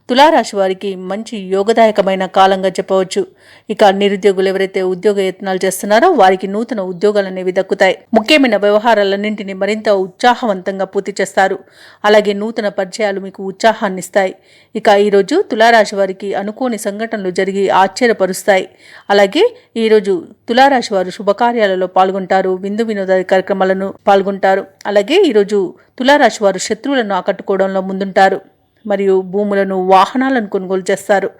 తులారాశి వారికి మంచి యోగదాయకమైన కాలంగా చెప్పవచ్చు. ఇక నిరుద్యోగులు ఎవరైతే ఉద్యోగ యత్నాలు చేస్తున్నారో వారికి నూతన ఉద్యోగాలు అనేవి దక్కుతాయి. ముఖ్యమైన వ్యవహారాలన్నింటినీ మరింత ఉత్సాహవంతంగా పూర్తి చేస్తారు. అలాగే నూతన పరిచయాలు మీకు ఉత్సాహాన్ని ఇస్తాయి. ఇక ఈరోజు తులారాశి వారికి అనుకోని సంఘటనలు జరిగి ఆశ్చర్యపరుస్తాయి. అలాగే ఈరోజు తులారాశి వారు శుభకార్యాలలో పాల్గొంటారు. విందు వినోద కార్యక్రమాలను పాల్గొంటారు. అలాగే ఈరోజు తులారాశి వారు శత్రువులను ఆకట్టుకోవడంలో ముందుంటారు. మరియు భూములను, వాహనాలను కొనుగోలు చేస్తారు.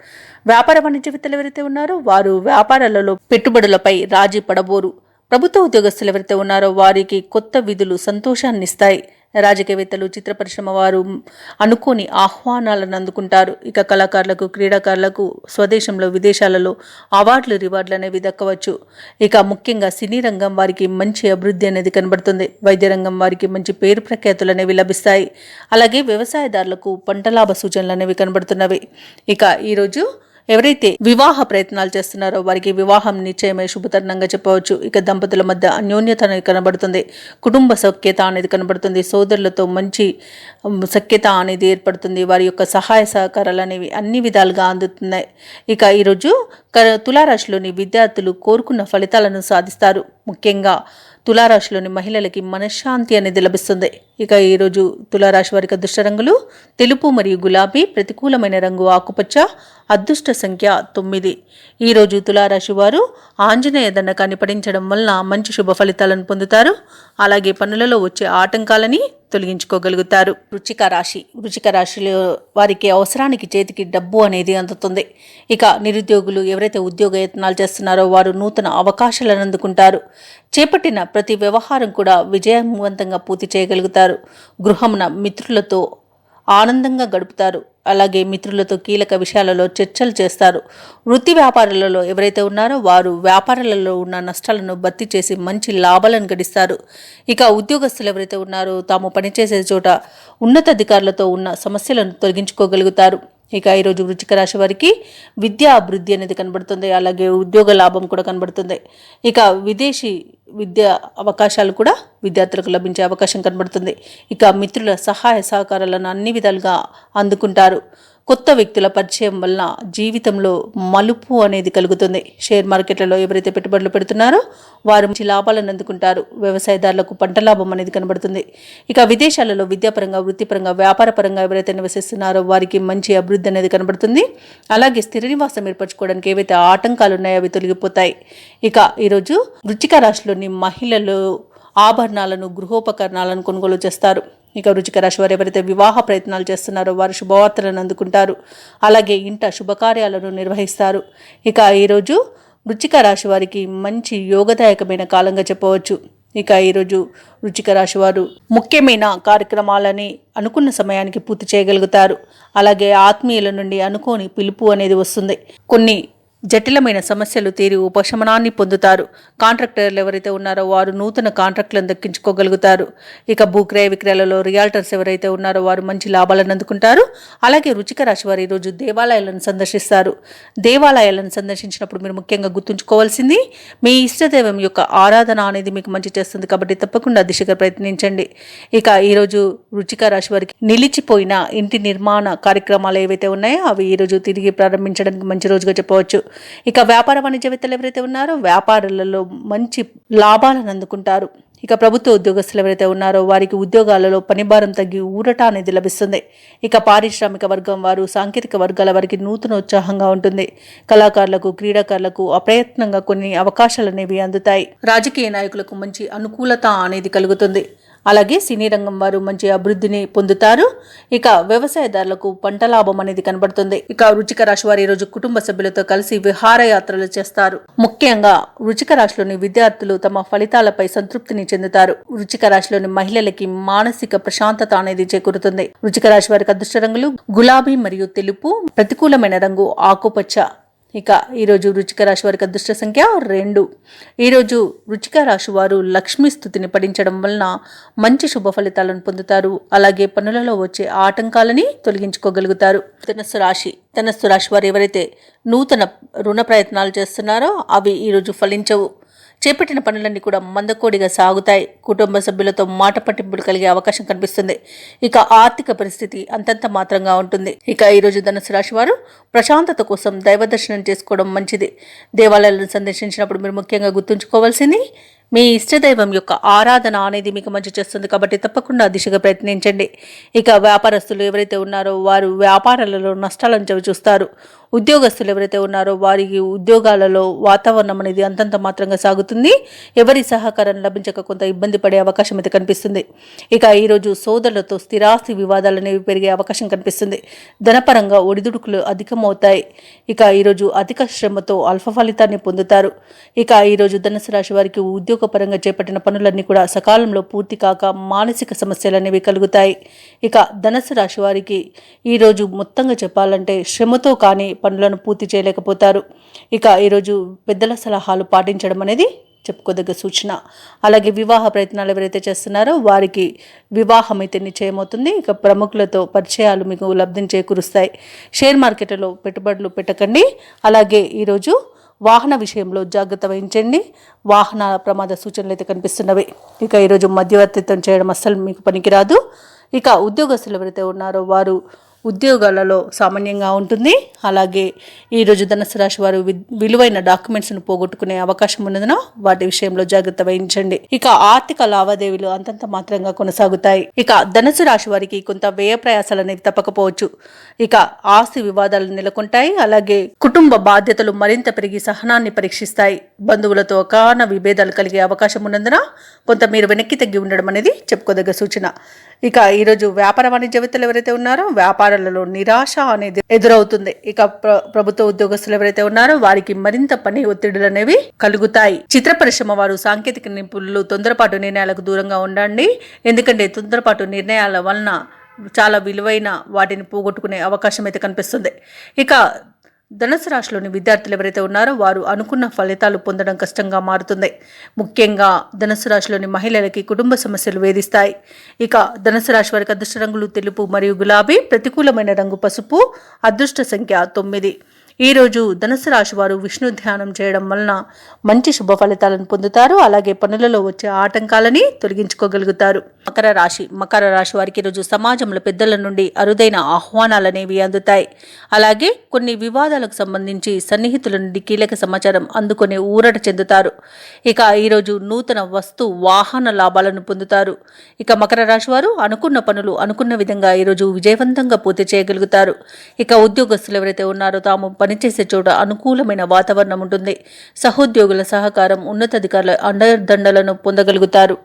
వ్యాపార వాణిజ్యవేత్తలు ఎవరైతే ఉన్నారో వారు వ్యాపారాలలో పెట్టుబడులపై రాజీ పడబోరు. ప్రభుత్వ ఉద్యోగస్తులు ఎవరైతే ఉన్నారో వారికి కొత్త విధులు సంతోషాన్ని ఇస్తాయి. రాజకీయవేత్తలు, చిత్ర పరిశ్రమ వారు అనుకోని ఆహ్వానాలను అందుకుంటారు. ఇక కళాకారులకు, క్రీడాకారులకు స్వదేశంలో, విదేశాలలో అవార్డులు, రివార్డులు అనేవి దక్కవచ్చు. ఇక ముఖ్యంగా సినీ రంగం వారికి మంచి అభివృద్ధి అనేది కనబడుతుంది. వైద్య రంగం వారికి మంచి పేరు ప్రఖ్యాతులు అనేవి లభిస్తాయి. అలాగే వ్యవసాయదారులకు పంట లాభ సూచనలు అనేవి కనబడుతున్నవి. ఇక ఈరోజు ఎవరైతే వివాహ ప్రయత్నాలు చేస్తున్నారో వారికి వివాహం నిశ్చయమై శుభతరుణంగా చెప్పవచ్చు. ఇక దంపతుల మధ్య అన్యోన్యత అనేది కనబడుతుంది. కుటుంబ సఖ్యత అనేది కనబడుతుంది. సోదరులతో మంచి సఖ్యత అనేది ఏర్పడుతుంది. వారి యొక్క సహాయ సహకారాలు అనేవి అన్ని విధాలుగా అందుతున్నాయి. ఇక ఈరోజు తులారాశిలోని విద్యార్థులు కోరుకున్న ఫలితాలను సాధిస్తారు. ముఖ్యంగా తులారాశిలోని మహిళలకి మనశ్శాంతి అనేది లభిస్తుంది. ఇక ఈరోజు తులారాశి వారికి అదృష్ట రంగులు తెలుపు మరియు గులాబీ, ప్రతికూలమైన రంగు ఆకుపచ్చ, అదృష్ట సంఖ్య 9. ఈరోజు తులారాశి వారు ఆంజనేయ దండకాన్ని పఠించడం వలన మంచి శుభ ఫలితాలను పొందుతారు. అలాగే పనులలో వచ్చే ఆటంకాలని తొలగించుకోగలుగుతారు. వృశ్చిక రాశిలో వారికి అవసరానికి చేతికి డబ్బు అనేది అందుతుంది. ఇక నిరుద్యోగులు ఎవరైతే ఉద్యోగ యత్నాలు చేస్తున్నారో వారు నూతన అవకాశాలను అందుకుంటారు. చేపట్టిన ప్రతి వ్యవహారం కూడా విజయవంతంగా పూర్తి చేయగలుగుతారు. గృహమున మిత్రులతో ఆనందంగా గడుపుతారు. అలాగే మిత్రులతో కీలక విషయాలలో చర్చలు చేస్తారు. వృత్తి వ్యాపారాలలో ఎవరైతే ఉన్నారో వారు వ్యాపారాలలో ఉన్న నష్టాలను భర్తీ చేసి మంచి లాభాలను గడిస్తారు. ఇక ఉద్యోగస్తులు ఎవరైతే ఉన్నారో తాము పనిచేసే చోట ఉన్నతాధికారులతో ఉన్న సమస్యలను తొలగించుకోగలుగుతారు. ఇక ఈరోజు వృశ్చిక రాశి వారికి విద్యా అభివృద్ధి అనేది కనబడుతుంది. అలాగే ఉద్యోగ లాభం కూడా కనబడుతుంది. ఇక విదేశీ విద్యా అవకాశాలు కూడా విద్యార్థులకు లభించే అవకాశం కనబడుతుంది. ఇక మిత్రుల సహాయ సహకారాలను అన్ని విధాలుగా అందుకుంటారు. కొత్త వ్యక్తుల పరిచయం వలన జీవితంలో మలుపు అనేది కలుగుతుంది. షేర్ మార్కెట్లలో ఎవరైతే పెట్టుబడులు పెడుతున్నారో వారు మంచి లాభాలను అందుకుంటారు. వ్యవసాయదారులకు పంట లాభం అనేది కనబడుతుంది. ఇక విదేశాలలో విద్యాపరంగా, వృత్తిపరంగా, వ్యాపారపరంగా ఎవరైతే నివసిస్తున్నారో వారికి మంచి అభివృద్ధి అనేది కనబడుతుంది. అలాగే స్థిర నివాసం ఏర్పరచుకోవడానికి ఏవైతే ఆటంకాలు ఉన్నాయో అవి తొలగిపోతాయి. ఇక ఈరోజు వృశ్చిక రాశిలోని మహిళలు ఆభరణాలను, గృహోపకరణాలను కొనుగోలు చేస్తారు. ఇక వృశ్చిక రాశి వారు ఎవరైతే వివాహ ప్రయత్నాలు చేస్తున్నారో వారు శుభవార్తలను అందుకుంటారు. అలాగే ఇంట శుభకార్యాలను నిర్వహిస్తారు. ఇక ఈరోజు వృశ్చిక రాశి వారికి మంచి యోగదాయకమైన కాలంగా చెప్పవచ్చు. ఇక ఈరోజు వృశ్చిక రాశి వారు ముఖ్యమైన కార్యక్రమాలని అనుకున్న సమయానికి పూర్తి చేయగలుగుతారు. అలాగే ఆత్మీయుల నుండి అనుకోని పిలుపు అనేది వస్తుంది. కొన్ని జటిలమైన సమస్యలు తీరి ఉపశమనాన్ని పొందుతారు. కాంట్రాక్టర్లు ఎవరైతే ఉన్నారో వారు నూతన కాంట్రాక్టులను దక్కించుకోగలుగుతారు. ఇక భూక్రయ విక్రయాలలో రియాల్టర్స్ ఎవరైతే ఉన్నారో వారు మంచి లాభాలను అందుకుంటారు. అలాగే వృశ్చిక రాశి వారు ఈరోజు దేవాలయాలను సందర్శిస్తారు. దేవాలయాలను సందర్శించినప్పుడు మీరు ముఖ్యంగా గుర్తుంచుకోవాల్సింది మీ ఇష్టదైవం యొక్క ఆరాధన అనేది మీకు మంచి చేస్తుంది. కాబట్టి తప్పకుండా దిశగా ప్రయత్నించండి. ఇక ఈరోజు వృశ్చిక రాశి వారికి నిలిచిపోయిన ఇంటి నిర్మాణ కార్యక్రమాలు ఏవైతే ఉన్నాయో అవి ఈరోజు తిరిగి ప్రారంభించడానికి మంచి రోజుగా చెప్పవచ్చు. ఇక వ్యాపార వాణిజ్యవేత్తలు ఎవరైతే ఉన్నారో వ్యాపారాలలో మంచి లాభాలను అందుకుంటారు. ఇక ప్రభుత్వ ఉద్యోగస్తులు ఎవరైతే ఉన్నారో వారికి ఉద్యోగాలలో పనిభారం తగ్గి ఊరట అనేది లభిస్తుంది. ఇక పారిశ్రామిక వర్గం వారు, సాంకేతిక వర్గాల వారికి నూతన ఉత్సాహంగా ఉంటుంది. కళాకారులకు, క్రీడాకారులకు అప్రయత్నంగా కొన్ని అవకాశాలు అనేవి అందుతాయి. రాజకీయ నాయకులకు మంచి అనుకూలత అనేది కలుగుతుంది. అలాగే సినీ రంగం వారు మంచి అభివృద్ధిని పొందుతారు. ఇక వ్యవసాయదారులకు పంట లాభం అనేది కనబడుతుంది. ఇక వృశ్చిక రాశి వారు ఈరోజు కుటుంబ సభ్యులతో కలిసి విహారయాత్రలు చేస్తారు. ముఖ్యంగా వృశ్చిక రాశిలోని విద్యార్థులు తమ ఫలితాలపై సంతృప్తిని చెందుతారు. వృశ్చిక రాశిలోని మహిళలకి మానసిక ప్రశాంతత అనేది చేకూరుతుంది. వృశ్చిక రాశి వారికి అదృష్ట రంగులు గులాబీ మరియు తెలుపు, ప్రతికూలమైన రంగు ఆకుపచ్చ. ఇక ఈరోజు వృశ్చిక రాశి వారికి అదృష్ట సంఖ్య 2. ఈరోజు వృశ్చిక రాశి వారు లక్ష్మీ స్తుతిని పఠించడం వలన మంచి శుభ ఫలితాలను పొందుతారు. అలాగే పనులలో వచ్చే ఆటంకాలని తొలగించుకోగలుగుతారు. ధనస్సు రాశి వారు ఎవరైతే నూతన రుణ ప్రయత్నాలు చేస్తున్నారో అవి ఈరోజు ఫలించవు. చేపట్టిన పనులన్నీ కూడా మందకోడిగా సాగుతాయి. కుటుంబ సభ్యులతో మాట పట్టింపులు కలిగే అవకాశం కనిపిస్తుంది. ఇక ఆర్థిక పరిస్థితి అంతంత మాత్రంగా ఉంటుంది. ఇక ఈరోజు ధనుసు రాశి వారు ప్రశాంతత కోసం దైవ దర్శనం చేసుకోవడం మంచిది. దేవాలయాలను సందర్శించినప్పుడు మీరు ముఖ్యంగా గుర్తుంచుకోవాల్సింది మీ ఇష్టదైవం యొక్క ఆరాధన అనేది మీకు మంచి చేస్తుంది. కాబట్టి తప్పకుండా దిశగా ప్రయత్నించండి. ఇక వ్యాపారస్తులు ఎవరైతే ఉన్నారో వారు వ్యాపారాలలో నష్టాలను చవి చూస్తారు. ఉద్యోగస్తులు ఎవరైతే ఉన్నారో వారికి ఉద్యోగాలలో వాతావరణం అనేది అంతంత మాత్రంగా సాగుతుంది. ఎవరి సహకారం లభించక కొంత ఇబ్బంది పడే అవకాశం అయితే కనిపిస్తుంది. ఇక ఈరోజు సోదరులతో స్థిరాస్తి వివాదాలు అనేవి పెరిగే అవకాశం కనిపిస్తుంది. ధనపరంగా ఒడిదుడుకులు అధికమవుతాయి. ఇక ఈరోజు అధిక శ్రమతో అల్ప ఫలితాన్ని పొందుతారు. ఇక ఈరోజు ధనుసు రాశి వారికి ఉద్యోగపరంగా చేపట్టిన పనులన్నీ కూడా సకాలంలో పూర్తి కాక మానసిక సమస్యలు అనేవి కలుగుతాయి. ఇక ధనుసు రాశి వారికి ఈరోజు మొత్తంగా చెప్పాలంటే శ్రమతో కానీ పనులను పూర్తి చేయలేకపోతారు. ఇక ఈరోజు పెద్దల సలహాలు పాటించడం అనేది చెప్పుకోదగ్గ సూచన. అలాగే వివాహ ప్రయత్నాలు ఎవరైతే చేస్తున్నారో వారికి వివాహం అయితే నిశ్చయమవుతుంది. ఇక ప్రముఖులతో పరిచయాలు మీకు లబ్ధిని చేకూరుస్తాయి. షేర్ మార్కెట్లో పెట్టుబడులు పెట్టకండి. అలాగే ఈరోజు వాహన విషయంలో జాగ్రత్త వహించండి. వాహన ప్రమాద సూచనలు అయితే కనిపిస్తున్నవి. ఇక ఈరోజు మధ్యవర్తిత్వం చేయడం అస్సలు మీకు పనికిరాదు. ఇక ఉద్యోగస్తులు ఎవరైతే ఉన్నారో వారు ఉద్యోగాలలో సామాన్యంగా ఉంటుంది. అలాగే ఈరోజు ధనుసు రాశి వారు విలువైన డాక్యుమెంట్స్ను పోగొట్టుకునే అవకాశం ఉన్నందున వాటి విషయంలో జాగ్రత్త వహించండి. ఇక ఆర్థిక లావాదేవీలు అంతంత మాత్రంగా కొనసాగుతాయి. ఇక ధనుసు రాశి వారికి కొంత వ్యయ ప్రయాసాలు అనేవి తప్పకపోవచ్చు. ఇక ఆస్తి వివాదాలు నెలకొంటాయి. అలాగే కుటుంబ బాధ్యతలు మరింత పెరిగి సహనాన్ని పరీక్షిస్తాయి. బంధువులతో కారణ విభేదాలు కలిగే అవకాశం ఉన్నందున కొంత మీరు వెనక్కి తగ్గి ఉండడం అనేది చెప్పుకోదగ్గ సూచన. ఇక ఈరోజు వ్యాపార వాణిజ్యవేత్తలు ఎవరైతే ఉన్నారో వ్యాపారాలలో నిరాశ అనేది ఎదురవుతుంది. ఇక ప్రభుత్వ ఉద్యోగస్తులు ఎవరైతే ఉన్నారో వారికి మరింత పని ఒత్తిడులు అనేవి కలుగుతాయి. చిత్ర పరిశ్రమ వారు సాంకేతిక నిపుణులు తొందరపాటు నిర్ణయాలకు దూరంగా ఉండండి. ఎందుకంటే తొందరపాటు నిర్ణయాల వలన చాలా విలువైన వాటిని పోగొట్టుకునే అవకాశం అయితే కనిపిస్తుంది. ఇక ధనుసు రాశిలోని విద్యార్థులు ఎవరైతే ఉన్నారో వారు అనుకున్న ఫలితాలు పొందడం కష్టంగా మారుతుంది. ముఖ్యంగా ధనుసు రాశిలోని మహిళలకి కుటుంబ సమస్యలు వేధిస్తాయి. ఇక ధనుసు రాశి వారికి అదృష్ట రంగులు తెలుపు మరియు గులాబీ, ప్రతికూలమైన రంగు పసుపు, అదృష్ట సంఖ్య 9. ఈరోజు ధనుసు రాశి వారు విష్ణు ధ్యానం చేయడం వలన మంచి శుభ ఫలితాలను పొందుతారు. అలాగే పనులలో వచ్చే ఆటంకాలని తొలగించుకోగలుగుతారు. మకర రాశి వారికి ఈరోజు సమాజంలో పెద్దల నుండి అరుదైన ఆహ్వానాలు అనేవి అందుతాయి. అలాగే కొన్ని వివాదాలకు సంబంధించి సన్నిహితుల నుండి కీలక సమాచారం అందుకొని ఊరట చెందుతారు. ఇక ఈరోజు నూతన వస్తు వాహన లాభాలను పొందుతారు. ఇక మకర రాశి వారు అనుకున్న పనులు అనుకున్న విధంగా ఈరోజు విజయవంతంగా పూర్తి చేయగలుగుతారు. ఇక ఉద్యోగస్తులు ఎవరైతే ఉన్నారో తాము పనిచేసే చోట అనుకూలమైన వాతావరణం ఉంటుంది. సహోద్యోగుల సహకారం, ఉన్నతాధికారుల అండదండలను పొందగలుగుతారు.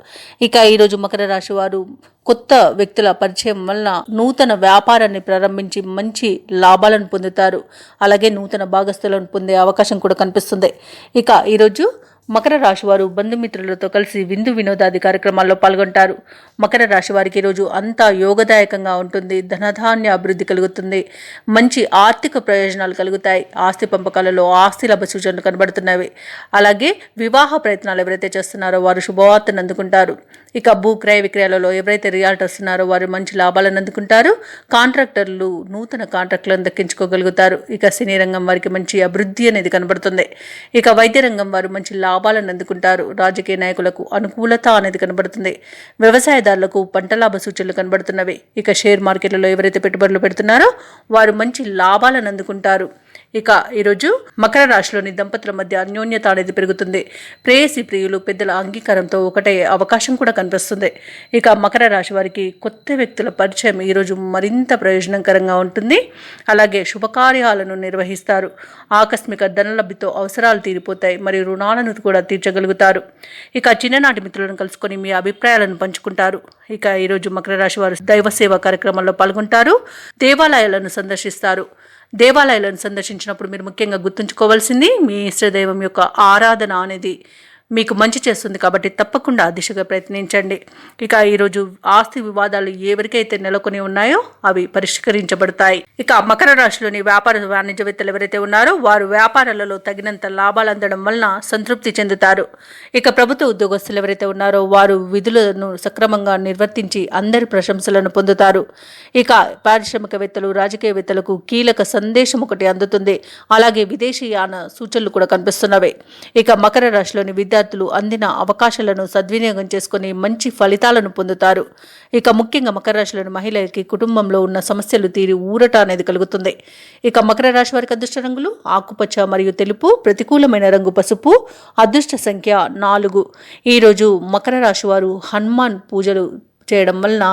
ఇక ఈరోజు మకర రాశి వారు కొత్త వ్యక్తుల పరిచయం వలన నూతన వ్యాపారాన్ని ప్రారంభించి మంచి లాభాలను పొందుతారు. అలాగే నూతన భాగస్థులను పొందే అవకాశం కూడా కనిపిస్తుంది. ఇక ఈరోజు మకర రాశి వారు బంధుమిత్రులతో కలిసి విందు వినోదాది కార్యక్రమాల్లో పాల్గొంటారు. మకర రాశి వారికి ఈరోజు అంతా యోగదాయకంగా ఉంటుంది. ధనధాన్య అభివృద్ధి కలుగుతుంది. మంచి ఆర్థిక ప్రయోజనాలు కలుగుతాయి. ఆస్తి పంపకాలలో ఆస్తి లాభ సూచనలు కనబడుతున్నవి. అలాగే వివాహ ప్రయత్నాలు ఎవరైతే చేస్తున్నారో వారు శుభవార్తను అందుకుంటారు. ఇక భూ క్రయ విక్రయాలలో ఎవరైతే రియాల్టర్స్ ఉన్నారో వారు మంచి లాభాలను అందుకుంటారు. కాంట్రాక్టర్లు నూతన కాంట్రాక్టులను దక్కించుకోగలుగుతారు. ఇక సినీ రంగం వారికి మంచి అభివృద్ధి అనేది కనబడుతుంది. ఇక వైద్య రంగం వారు మంచి లాభాలను అందుకుంటారు. రాజకీయ నాయకులకు అనుకూలత అనేది కనబడుతుంది. వ్యవసాయదారులకు పంట లాభ సూచనలు కనబడుతున్నవి. ఇక షేర్ మార్కెట్లలో ఎవరైతే పెట్టుబడులు పెడుతున్నారో వారు మంచి లాభాలను అందుకుంటారు. ఇక ఈరోజు మకర రాశిలోని దంపతుల మధ్య అన్యోన్యత అనేది పెరుగుతుంది. ప్రేయసి ప్రియులు పెద్దల అంగీకారంతో ఒకటే అవకాశం కూడా కనిపిస్తుంది. ఇక మకర రాశి వారికి కొత్త వ్యక్తుల పరిచయం ఈరోజు మరింత ప్రయోజనకరంగా ఉంటుంది. అలాగే శుభకార్యాలను నిర్వహిస్తారు. ఆకస్మిక ధనలబ్ధితో అవసరాలు తీరిపోతాయి మరియు రుణాలను కూడా తీర్చగలుగుతారు. ఇక చిన్ననాటి మిత్రులను కలుసుకొని మీ అభిప్రాయాలను పంచుకుంటారు. ఇక ఈరోజు మకర రాశి వారు దైవ సేవా కార్యక్రమాల్లో పాల్గొంటారు. దేవాలయాలను సందర్శిస్తారు. దేవాలయాలను సందర్శించినప్పుడు మీరు ముఖ్యంగా గుర్తుంచుకోవాల్సింది మీ ఇష్టదైవం యొక్క ఆరాధన అనేది మీకు మంచి చేస్తుంది. కాబట్టి తప్పకుండా ఆ దిశగా ప్రయత్నించండి. ఇక ఈరోజు ఆస్తి వివాదాలు ఎవరికైతే నెలకొని ఉన్నాయో అవి పరిష్కరించబడతాయి. ఇక మకర రాశిలోని వ్యాపార వాణిజ్యవేత్తలు ఎవరైతే ఉన్నారో వారు వ్యాపారాలలో తగినంత లాభాలు అందడం వలన సంతృప్తి చెందుతారు. ఇక ప్రభుత్వ ఉద్యోగస్తులు ఎవరైతే ఉన్నారో వారు విధులను సక్రమంగా నిర్వర్తించి అందరి ప్రశంసలను పొందుతారు. ఇక పారిశ్రామికవేత్తలు రాజకీయవేత్తలకు కీలక సందేశం ఒకటి అందుతుంది. అలాగే విదేశీయాన సూచనలు కూడా కనిపిస్తున్నవి. ఇక మకర రాశిలోని విద్యార్థులు అందిన అవకాశాలను సద్వినియోగం చేసుకుని మంచి ఫలితాలను పొందుతారు. ఇక ముఖ్యంగా మకర రాశిలోని మహిళలకి కుటుంబంలో ఉన్న సమస్యలు తీరి ఊరట అనేది కలుగుతుంది. ఇక మకర రాశి వారికి అదృష్ట రంగులు ఆకుపచ్చ మరియు తెలుపు, ప్రతికూలమైన రంగు పసుపు, అదృష్ట సంఖ్య 4. ఈరోజు మకర రాశి వారు హనుమాన్ పూజలు చేయడం వలన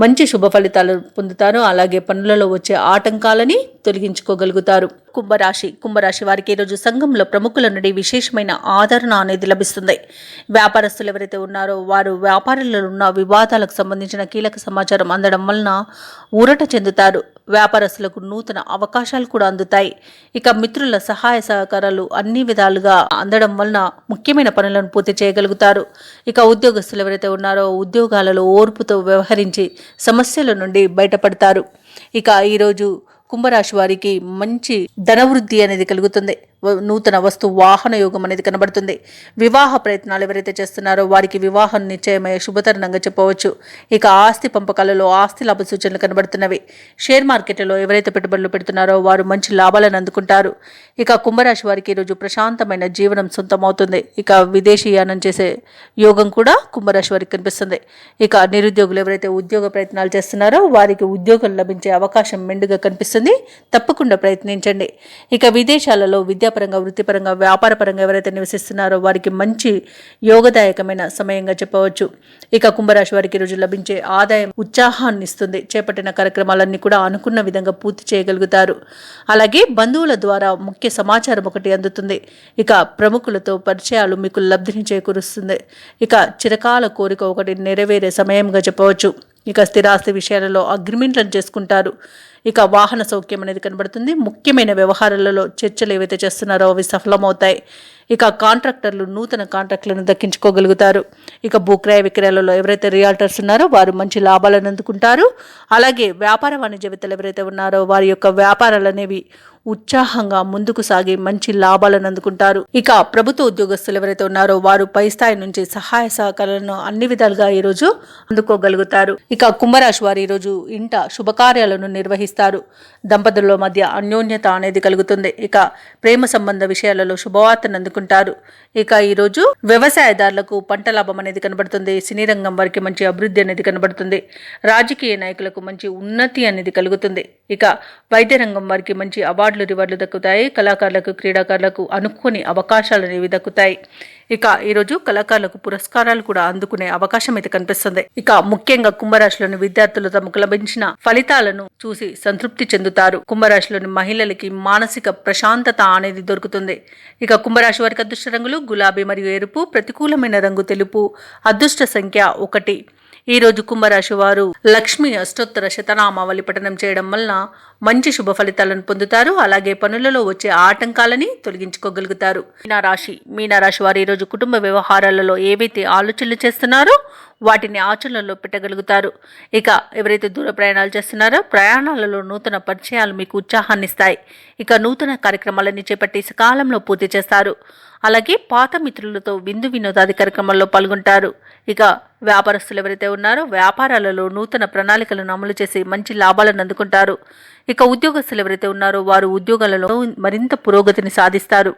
మంచి శుభ ఫలితాలు పొందుతారు. అలాగే పనులలో వచ్చే ఆటంకాలని తొలగించుకోగలుగుతారు. కుంభరాశి వారికి ఈరోజు సంఘంలో ప్రముఖుల నుండి విశేషమైన ఆదరణ అనేది లభిస్తుంది. వ్యాపారస్తులు ఎవరైతే ఉన్నారో వారు వ్యాపారాలలో ఉన్న వివాదాలకు సంబంధించిన కీలక సమాచారం అందడం వలన ఊరట చెందుతారు. వ్యాపారస్తులకు నూతన అవకాశాలు కూడా అందుతాయి. ఇక మిత్రుల సహాయ సహకారాలు అన్ని విధాలుగా అందడం వలన ముఖ్యమైన పనులను పూర్తి చేయగలుగుతారు. ఇక ఉద్యోగస్తులు ఎవరైతే ఉన్నారో ఉద్యోగాలలో ఓర్పుతో వ్యవహరించి సమస్యల నుండి బయటపడతారు. ఇక ఈరోజు కుంభరాశి వారికి మంచి ధనవృద్ధి అనేది కలుగుతుంది. నూతన వస్తు వాహన యోగం అనేది కనబడుతుంది. వివాహ ప్రయత్నాలు ఎవరైతే చేస్తున్నారో వారికి వివాహం నిశ్చయమయ్యే శుభతరుణంగా చెప్పవచ్చు. ఇక ఆస్తి పంపకాలలో ఆస్తి లాభ సూచనలు కనబడుతున్నవి. షేర్ మార్కెట్లో ఎవరైతే పెట్టుబడులు పెడుతున్నారో వారు మంచి లాభాలను అందుకుంటారు. ఇక కుంభరాశి వారికి ఈరోజు ప్రశాంతమైన జీవనం సొంతమవుతుంది. ఇక విదేశీయానం చేసే యోగం కూడా కుంభరాశి వారికి కనిపిస్తుంది. ఇక నిరుద్యోగులు ఎవరైతే ఉద్యోగ ప్రయత్నాలు చేస్తున్నారో వారికి ఉద్యోగం లభించే అవకాశం మెండుగా కనిపిస్తుంది. తప్పకుండా ప్రయత్నించండి. ఇక విదేశాలలో విద్యాపరంగా, వృత్తిపరంగా, వ్యాపారపరంగా ఎవరైతే నివసిస్తున్నారో వారికి మంచి యోగదాయకమైన సమయంగా చెప్పవచ్చు. ఇక కుంభరాశి వారికి ఈరోజు లభించే ఆదాయం ఉత్సాహాన్ని ఇస్తుంది. చేపట్టిన కార్యక్రమాలన్నీ కూడా అనుకున్న విధంగా పూర్తి చేయగలుగుతారు. అలాగే బంధువుల ద్వారా ముఖ్య సమాచారం ఒకటి అందుతుంది. ఇక ప్రముఖులతో పరిచయాలు మీకు లబ్ధిని చేకూరుస్తుంది. ఇక చిరకాల కోరిక ఒకటి నెరవేరే సమయంగా చెప్పవచ్చు. ఇక స్థిరాస్తి విషయాలలో అగ్రిమెంట్లను చేసుకుంటారు. ఇక వాహన సౌఖ్యం అనేది కనబడుతుంది. ముఖ్యమైన వ్యవహారాలలో చర్చలు ఏవైతే చేస్తున్నారో అవి సఫలమవుతాయి. ఇక కాంట్రాక్టర్లు నూతన కాంట్రాక్టులను దక్కించుకోగలుగుతారు. ఇక భూక్రయ విక్రయాలలో ఎవరైతే రియాల్టర్స్ ఉన్నారో వారు మంచి లాభాలను అందుకుంటారు. అలాగే వ్యాపార వాణిజ్యవేత్తలు ఎవరైతే ఉన్నారో వారి యొక్క వ్యాపారాలు అనేవి ఉత్సాహంగా ముందుకు సాగి మంచి లాభాలను అందుకుంటారు. ఇక ప్రభుత్వ ఉద్యోగస్తులు ఎవరైతే ఉన్నారో వారు పై స్థాయి నుంచి సహాయ సహకారాలను అన్ని విధాలుగా ఈరోజు అందుకోగలుగుతారు. ఇక కుంభరాశి వారు ఈరోజు ఇంట శుభకార్యాలను నిర్వహిస్తారు. దంపతుల మధ్య అన్యోన్యత అనేది కలుగుతుంది. ఇక ప్రేమ సంబంధ విషయాలలో శుభవార్తను అందుకుంటారు. ఇక ఈరోజు వ్యవసాయదారులకు పంట లాభం అనేది కనబడుతుంది. సినీ రంగం వారికి మంచి అభివృద్ధి అనేది కనబడుతుంది. రాజకీయ నాయకులకు మంచి ఉన్నతి అనేది కలుగుతుంది. ఇక వైద్య రంగం వారికి మంచి అవార్డులు రివార్డులు దక్కుతాయి. కళాకారులకు, క్రీడాకారులకు అనుకోని అవకాశాలు అనేవి దక్కుతాయి. ఇక ఈరోజు కళాకారులకు పురస్కారాలు కూడా అందుకునే అవకాశం అయితే కనిపిస్తుంది. ఇక ముఖ్యంగా కుంభరాశిలోని విద్యార్థులు తమకు లభించిన ఫలితాలను చూసి సంతృప్తి చెందుతారు. కుంభరాశిలోని మహిళలకి మానసిక ప్రశాంతత అనేది దొరుకుతుంది. ఇక కుంభరాశి వారికి అదృష్ట రంగులు గులాబీ మరియు ఎరుపు, ప్రతికూలమైన రంగు తెలుపు, అదృష్ట సంఖ్య 1. ఈరోజు కుంభరాశి వారు లక్ష్మీ అష్టోత్తర శతనామావళి పఠనం చేయడం వలన మంచి శుభ ఫలితాలను పొందుతారు. అలాగే పనులలో వచ్చే ఆటంకాలని తొలగించుకోగలుగుతారు. మీనరాశి వారు ఈరోజు కుటుంబ వ్యవహారాలలో ఏవైతే ఆలోచనలు చేస్తున్నారో వాటిని ఆచరణలో పెట్టగలుగుతారు. ఇక ఎవరైతే దూర ప్రయాణాలు చేస్తున్నారో ప్రయాణాలలో నూతన పరిచయాలు మీకు ఉత్సాహాన్ని ఇస్తాయి. ఇక నూతన కార్యక్రమాలన్నీ చేపట్టి సకాలంలో పూర్తి చేస్తారు. అలాగే పాత మిత్రులతో విందు వినోదాది కార్యక్రమాల్లో పాల్గొంటారు. ఇక వ్యాపారస్తులు ఎవరైతే ఉన్నారో వ్యాపారాలలో నూతన ప్రణాళికలను అమలు చేసి మంచి లాభాలను అందుకుంటారు. ఇక ఉద్యోగస్తులు ఎవరైతే ఉన్నారో వారు ఉద్యోగాలలో మరింత పురోగతిని సాధిస్తారు.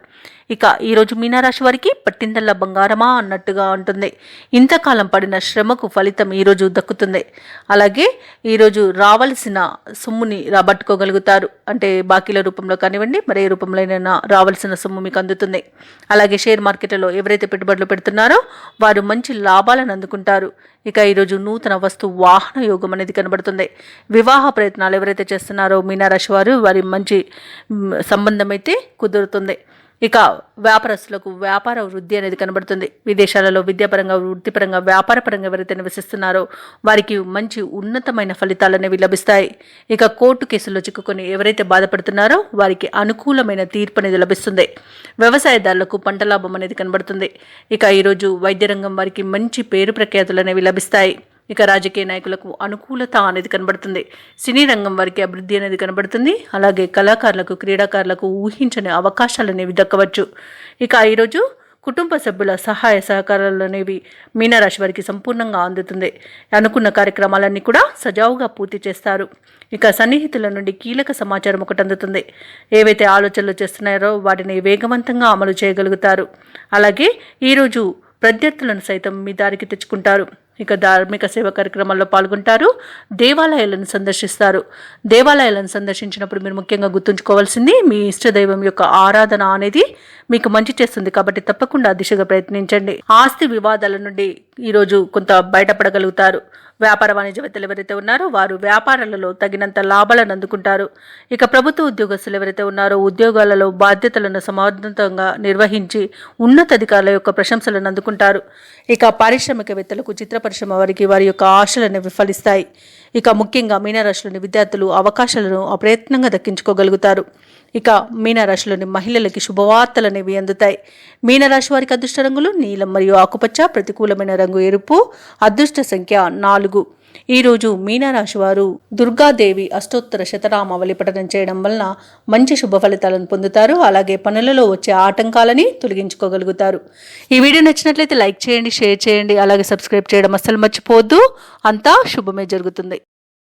ఇక ఈరోజు మీనరాశి వారికి పట్టిందల్లా బంగారమా అన్నట్టుగా ఉంటుంది. ఇంతకాలం పడిన శ్రమకు ఫలితం ఈరోజు దక్కుతుంది. అలాగే ఈరోజు రావాల్సిన సొమ్ముని రాబట్టుకోగలుగుతారు. అంటే బాకీల రూపంలో కానివ్వండి, మరే రూపంలోనైనా రావాల్సిన సొమ్ము మీకు అందుతుంది. అలాగే షేర్ మార్కెట్లో ఎవరైతే పెట్టుబడులు పెడుతున్నారో వారు మంచి లాభాలను అందుకుంటారు. ఇక ఈరోజు నూతన వస్తు వాహన యోగం అనేది కనబడుతుంది. వివాహ ప్రయత్నాలు ఎవరైతే చేస్తున్నారో మీనరాశి వారి మంచి సంబంధం అయితే కుదురుతుంది. ఇక వ్యాపారస్తులకు వ్యాపార వృద్ధి అనేది కనబడుతుంది. విదేశాలలో విద్యాపరంగా, వృత్తిపరంగా, వ్యాపారపరంగా ఎవరైతే నివసిస్తున్నారో వారికి మంచి ఉన్నతమైన ఫలితాలు అనేవి లభిస్తాయి. ఇక కోర్టు కేసుల్లో చిక్కుకొని ఎవరైతే బాధపడుతున్నారో వారికి అనుకూలమైన తీర్పు అనేది లభిస్తుంది. వ్యవసాయదారులకు పంట లాభం అనేది కనబడుతుంది. ఇక ఈరోజు వైద్య రంగం వారికి మంచి పేరు ప్రఖ్యాతులు అనేవి లభిస్తాయి. ఇక రాజకీయ నాయకులకు అనుకూలత అనేది కనబడుతుంది. సినీ రంగం వారికి అభివృద్ధి అనేది కనబడుతుంది. అలాగే కళాకారులకు, క్రీడాకారులకు ఊహించని అవకాశాలు అనేవి దక్కవచ్చు. ఇక ఈరోజు కుటుంబ సభ్యుల సహాయ సహకారాలు అనేవి మీనరాశి వారికి సంపూర్ణంగా అందుతుంది. అనుకున్న కార్యక్రమాలన్నీ కూడా సజావుగా పూర్తి చేస్తారు. ఇక సన్నిహితుల నుండి కీలక సమాచారం ఒకటి అందుతుంది. ఏవైతే ఆలోచనలు చేస్తున్నారో వాటిని వేగవంతంగా అమలు చేయగలుగుతారు. అలాగే ఈరోజు ప్రత్యర్థులను సైతం మీ దారికి తెచ్చుకుంటారు. ఇక ధార్మిక సేవ కార్యక్రమాల్లో పాల్గొంటారు. దేవాలయాలను సందర్శిస్తారు. దేవాలయాలను సందర్శించినప్పుడు మీరు ముఖ్యంగా గుర్తుంచుకోవాల్సింది మీ ఇష్టదైవం యొక్క ఆరాధన అనేది మీకు మంచి చేస్తుంది. కాబట్టి తప్పకుండా దిశగా ప్రయత్నించండి. ఆస్తి వివాదాల నుండి ఈరోజు కొంత బయటపడగలుగుతారు. వ్యాపార వాణిజ్యవేత్తలు ఎవరైతే ఉన్నారో వారు వ్యాపారాలలో తగినంత లాభాలను అందుకుంటారు. ఇక ప్రభుత్వ ఉద్యోగస్తులు ఎవరైతే ఉన్నారో ఉద్యోగాలలో బాధ్యతలను సమర్థవంతంగా నిర్వహించి ఉన్నతాధికారుల యొక్క ప్రశంసలను అందుకుంటారు. ఇక పారిశ్రామికవేత్తలకు చిత్ర పరిశ్రమ వారికి వారి యొక్క ఆశలను విఫలిస్తాయి. ఇక ముఖ్యంగా మీనరాశిలోని విద్యార్థులు అవకాశాలను అప్రయత్నంగా దక్కించుకోగలుగుతారు. ఇక మీనరాశిలోని మహిళలకి శుభవార్తలనేవి అందుతాయి. మీనరాశి వారికి అదృష్ట రంగులు నీలం మరియు ఆకుపచ్చ, ప్రతికూలమైన రంగు ఎరుపు, అదృష్ట సంఖ్య 4. ఈరోజు మీనరాశి వారు దుర్గాదేవి అష్టోత్తర శతనామావళి పఠనం చేయడం వలన మంచి శుభ ఫలితాలను పొందుతారు. అలాగే పనులలో వచ్చే ఆటంకాలని తొలగించుకోగలుగుతారు. ఈ వీడియో నచ్చినట్లయితే లైక్ చేయండి, షేర్ చేయండి, అలాగే సబ్స్క్రైబ్ చేయడం అస్సలు మర్చిపోవద్దు. అంతా శుభమే జరుగుతుంది.